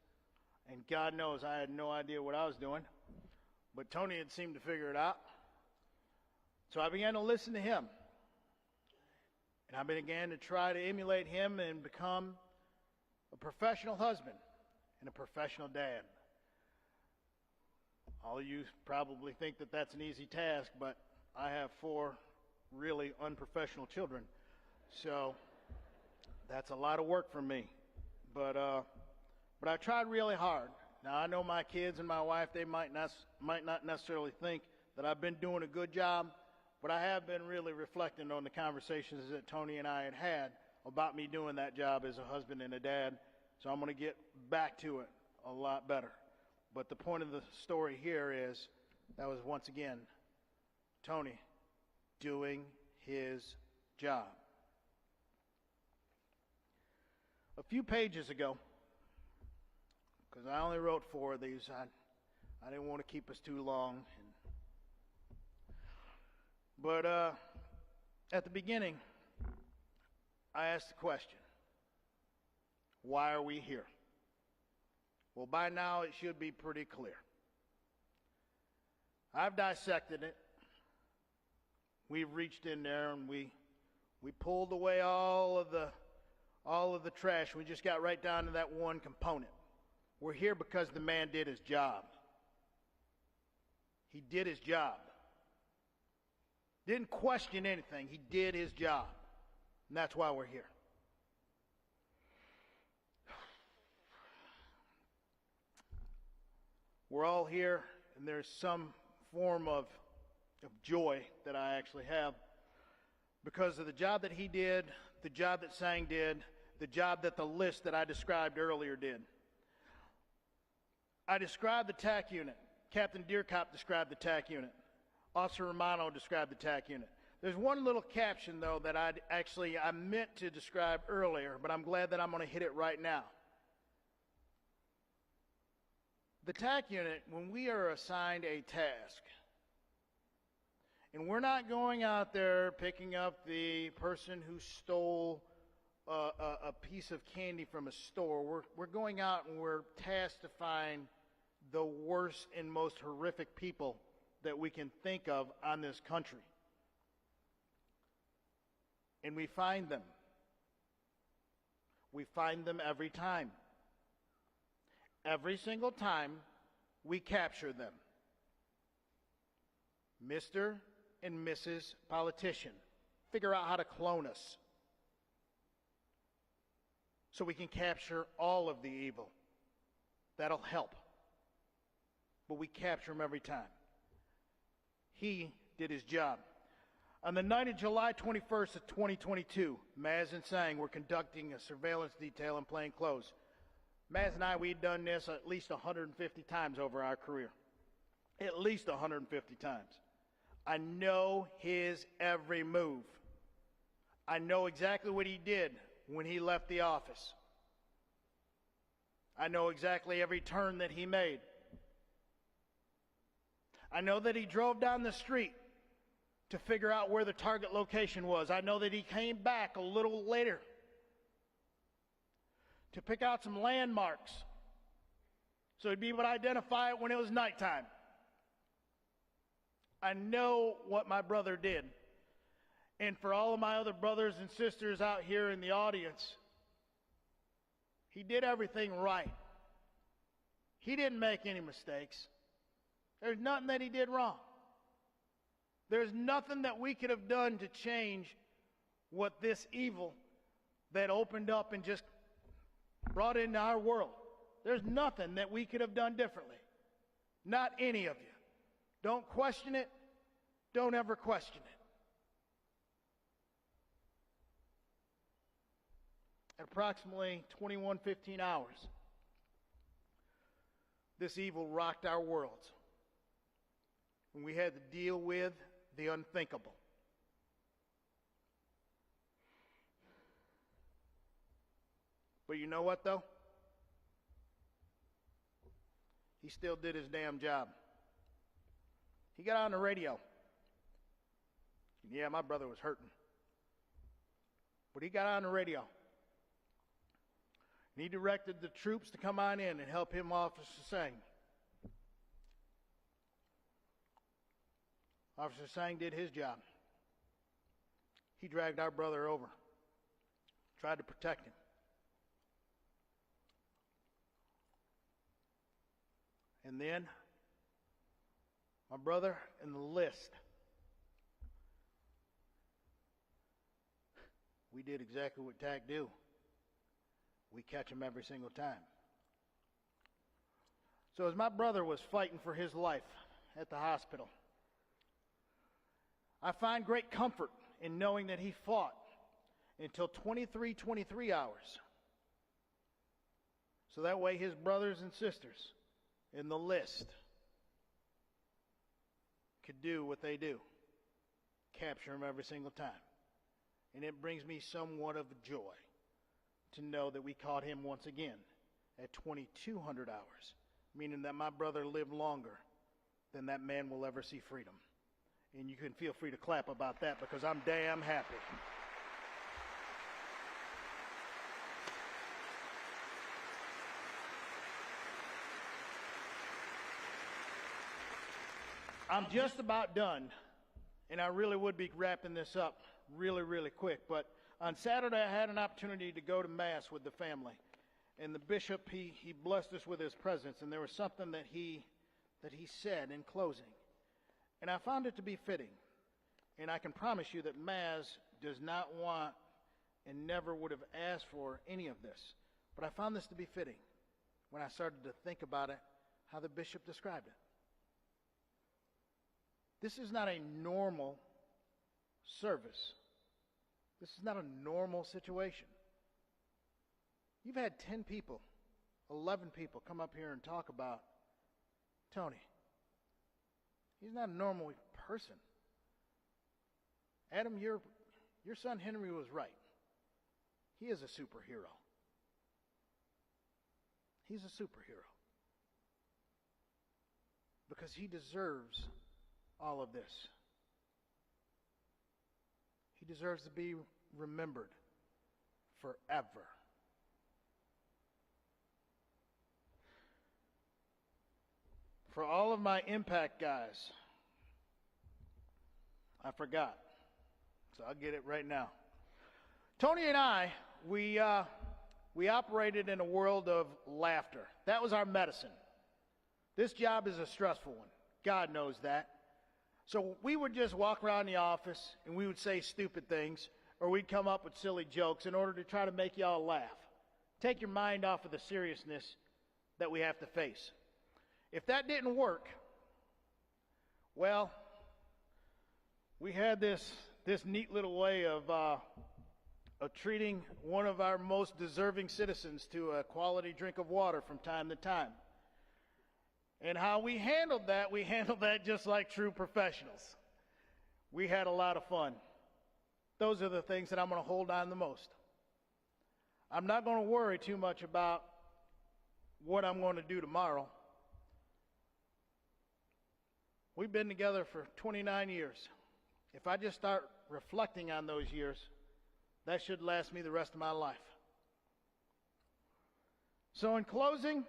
Speaker 12: And God knows I had no idea what I was doing. But Tony had seemed to figure it out. So I began to listen to him. And I began to try to emulate him and become a professional husband and a professional dad. All of you probably think that that's an easy task, but I have 4 really unprofessional children. So that's a lot of work for me. But I tried really hard. Now, I know my kids and my wife, they might not necessarily think that I've been doing a good job, but I have been really reflecting on the conversations that Tony and I had about me doing that job as a husband and a dad, so I'm going to get back to it a lot better. But the point of the story here is that was, once again, Tony doing his job. A few pages ago, because I only wrote 4 of these. I didn't want to keep us too long. But at the beginning, I asked the question, why are we here? Well, by now it should be pretty clear. I've dissected it. We've reached in there and we pulled away all of the trash. We just got right down to that one component. We're here because the man did his job. He did his job. Didn't question anything. He did his job. And that's why we're here. We're all here, and there's some form of joy that I actually have because of the job that he did, the job that Sang did, the job that the list that I described earlier did. I described the TAC unit. Captain Deerkop described the TAC unit. Officer Romano described the TAC unit. There's one little caption, though, that I meant to describe earlier, but I'm glad that I'm going to hit it right now. The TAC unit, when we are assigned a task, and we're not going out there picking up the person who stole a piece of candy from a store. We're going out and we're tasked to find the worst and most horrific people that we can think of on this country. And we find them. We find them every time. Every single time we capture them. Mr. and Mrs. Politician, figure out how to clone us so we can capture all of the evil. That'll help. But we capture him every time. He did his job. On the night of July 21st of 2022, Maz and Sang were conducting a surveillance detail in plain clothes. Maz and I, we'd done this at least 150 times over our career. At least 150 times. I know his every move. I know exactly what he did when he left the office. I know exactly every turn that he made. I know that he drove down the street to figure out where the target location was. I know that he came back a little later to pick out some landmarks so he'd be able to identify it when it was nighttime. I know what my brother did. And for all of my other brothers and sisters out here in the audience, he did everything right. He didn't make any mistakes. There's nothing that he did wrong. There's nothing that we could have done to change what this evil that opened up and just brought into our world. There's nothing that we could have done differently. Not any of you. Don't question it. Don't ever question it. At approximately 21:15 hours, this evil rocked our worlds. And we had to deal with the unthinkable. But you know what, though? He still did his damn job. He got on the radio. Yeah, my brother was hurting. But he got on the radio. And he directed the troops to come on in and help him, Officer Sang. Officer Sang did his job. He dragged our brother over, tried to protect him. And then, my brother and the list, we did exactly what TAC do. We catch him every single time. So as my brother was fighting for his life at the hospital, I find great comfort in knowing that he fought until 23 hours. So that way his brothers and sisters in the list could do what they do. Capture him every single time. And it brings me somewhat of joy to know that we caught him once again at 2,200 hours, meaning that my brother lived longer than that man will ever see freedom. And you can feel free to clap about that because I'm damn happy. I'm just about done, and I really would be wrapping this up really, really quick. But on Saturday, I had an opportunity to go to Mass with the family. And the bishop, he blessed us with his presence, and there was something that he said in closing. And I found it to be fitting. And I can promise you that Mass does not want and never would have asked for any of this. But I found this to be fitting when I started to think about it, how the bishop described it. This is not a normal service. This is not a normal situation. You've had 10 people, 11 people come up here and talk about Tony. He's not a normal person. Adam, your son Henry was right. He is a superhero. He's a superhero. Because he deserves all of this. He deserves to be remembered forever. For all of my impact guys, I forgot, so I'll get it right now. Tony and I, we operated in a world of laughter. That was our medicine. This job is a stressful one. God knows that. So we would just walk around the office and we would say stupid things, or we'd come up with silly jokes in order to try to make y'all laugh. Take your mind off of the seriousness that we have to face. If that didn't work, well, we had this neat little way of treating one of our most deserving citizens to a quality drink of water from time to time. And how we handled that just like true professionals. We had a lot of fun. Those are the things that I'm going to hold on the most. I'm not going to worry too much about what I'm going to do tomorrow. We've been together for 29 years. If I just start reflecting on those years, that should last me the rest of my life. So in closing,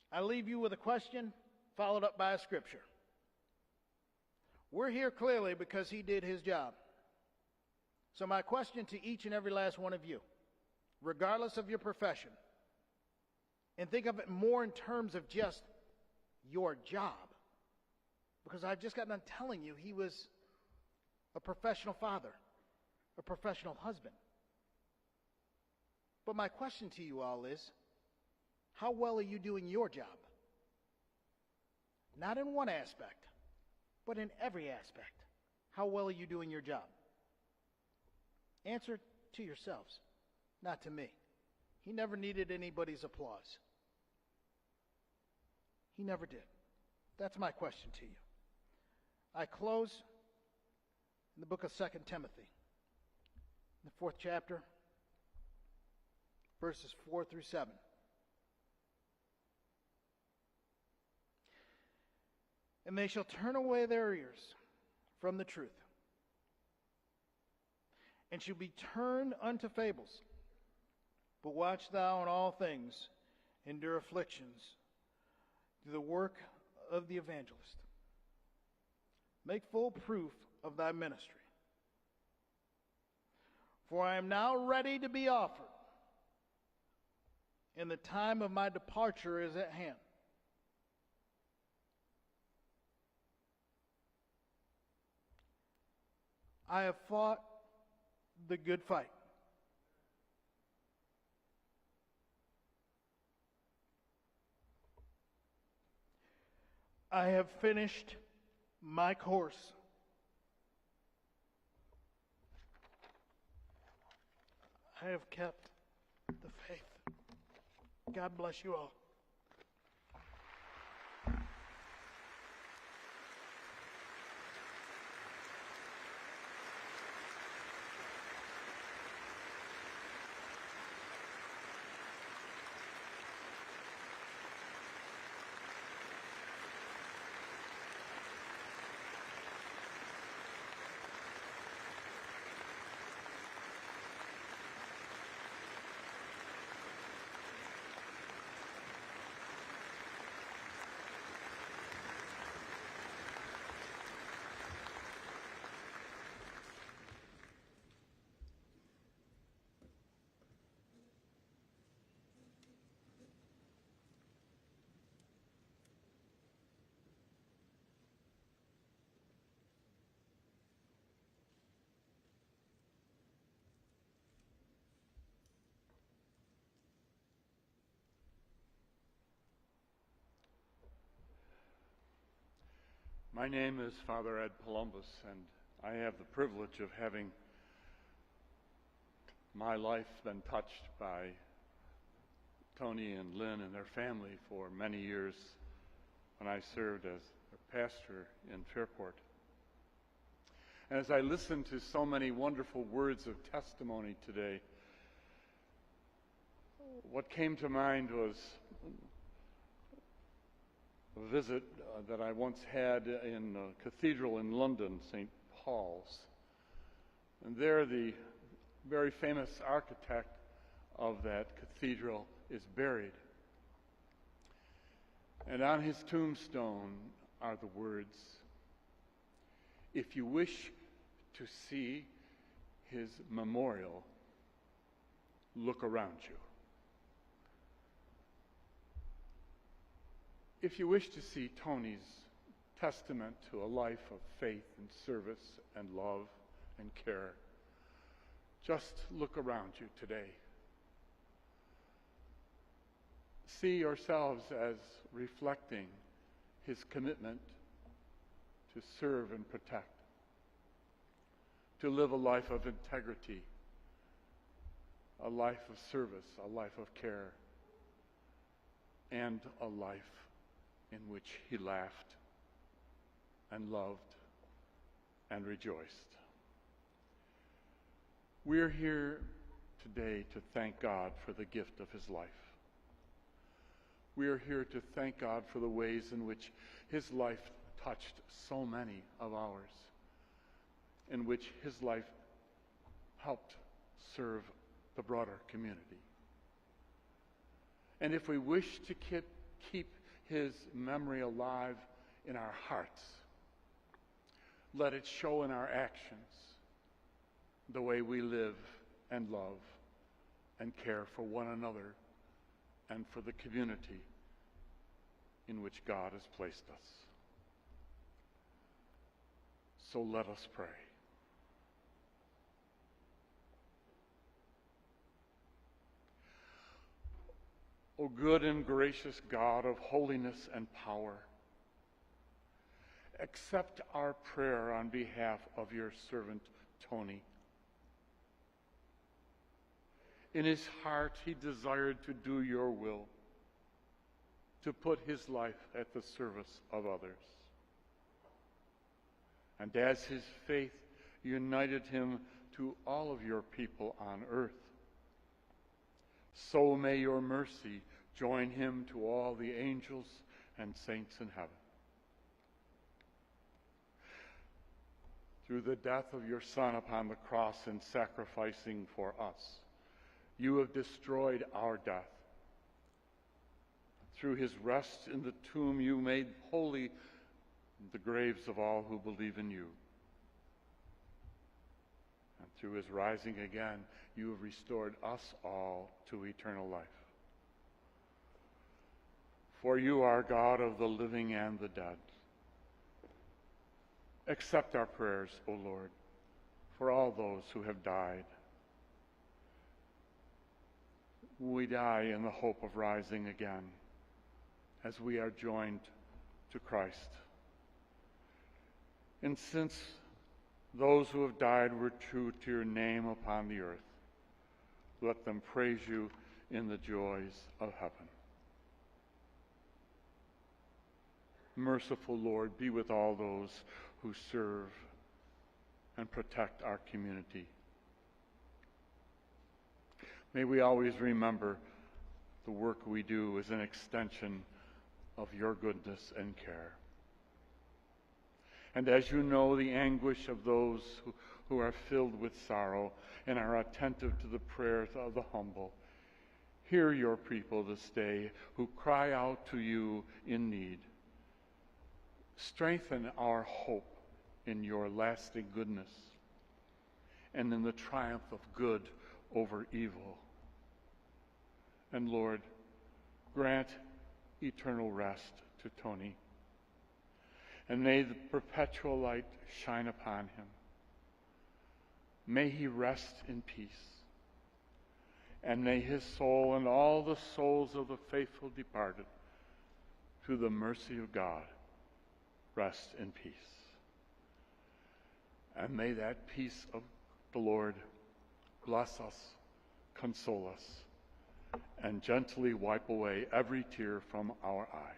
Speaker 12: I leave you with a question followed up by a scripture. We're here clearly because he did his job. So my question to each and every last one of you, regardless of your profession, and think of it more in terms of just your job, because I've just gotten done telling you he was a professional father, a professional husband. But my question to you all is, how well are you doing your job? Not in one aspect, but in every aspect. How well are you doing your job? Answer to yourselves, not to me. He never needed anybody's applause. He never did. That's my question to you. I close in the book of 2 Timothy, the 4th chapter, verses 4 through 7. And they shall turn away their ears from the truth, and shall be turned unto fables. But watch thou in all things, endure afflictions, do the work of the evangelist. Make full proof of thy ministry. For I am now ready to be offered, and the time of my departure is at hand. I have fought the good fight. I have finished my course. I have kept the faith. God bless you all.
Speaker 13: My name is Father Ed Columbus, and I have the privilege of having my life been touched by Tony and Lynn and their family for many years when I served as a pastor in Fairport. And as I listened to so many wonderful words of testimony today, what came to mind was a visit that I once had in a cathedral in London, St. Paul's. And there the very famous architect of that cathedral is buried. And on his tombstone are the words, "If you wish to see his memorial, look around you." If you wish to see Tony's testament to a life of faith and service and love and care, just look around you today. See yourselves as reflecting his commitment to serve and protect, to live a life of integrity, a life of service, a life of care, and a life in which he laughed and loved and rejoiced. We're here today to thank God for the gift of his life. We are here to thank God for the ways in which his life touched so many of ours, in which his life helped serve the broader community. And if we wish to keep his memory alive in our hearts, let it show in our actions, the way we live and love and care for one another and for the community in which God has placed us. So let us pray. O good and gracious God of holiness and power, accept our prayer on behalf of your servant Tony. In his heart, he desired to do your will, to put his life at the service of others. And as his faith united him to all of your people on earth, so may your mercy join him to all the angels and saints in heaven. Through the death of your Son upon the cross and sacrificing for us, you have destroyed our death. Through his rest in the tomb, you made holy the graves of all who believe in you. And through his rising again, you have restored us all to eternal life. For you are God of the living and the dead. Accept our prayers, O Lord, for all those who have died. We die in the hope of rising again as we are joined to Christ. And since those who have died were true to your name upon the earth, let them praise you in the joys of heaven. Merciful Lord, be with all those who serve and protect our community. May we always remember the work we do is an extension of your goodness and care. And as you know the anguish of those who are filled with sorrow and are attentive to the prayers of the humble, hear your people this day who cry out to you in need. Strengthen our hope in your lasting goodness and in the triumph of good over evil. And Lord, grant eternal rest to Tony, and may the perpetual light shine upon him. May he rest in peace, and may his soul and all the souls of the faithful departed, through the mercy of God, rest in peace. And may that peace of the Lord bless us, console us, and gently wipe away every tear from our eyes.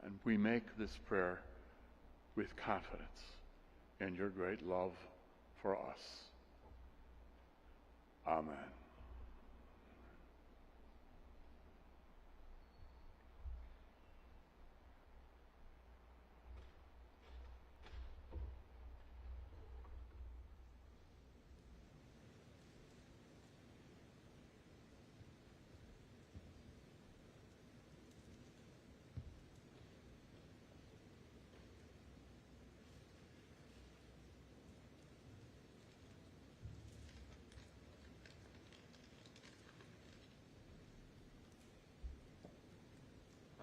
Speaker 13: And we make this prayer with confidence in your great love for us. Amen.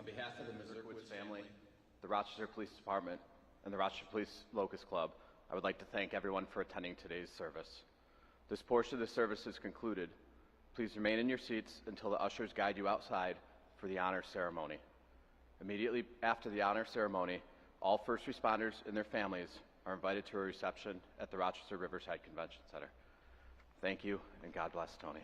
Speaker 14: On behalf of the Mazurkiewicz family, the Rochester Police Department, and the Rochester Police Locust Club, I would like to thank everyone for attending today's service. This portion of the service is concluded. Please remain in your seats until the ushers guide you outside for the honor ceremony. Immediately after the honor ceremony, all first responders and their families are invited to a reception at the Rochester Riverside Convention Center. Thank you, and God bless Tony.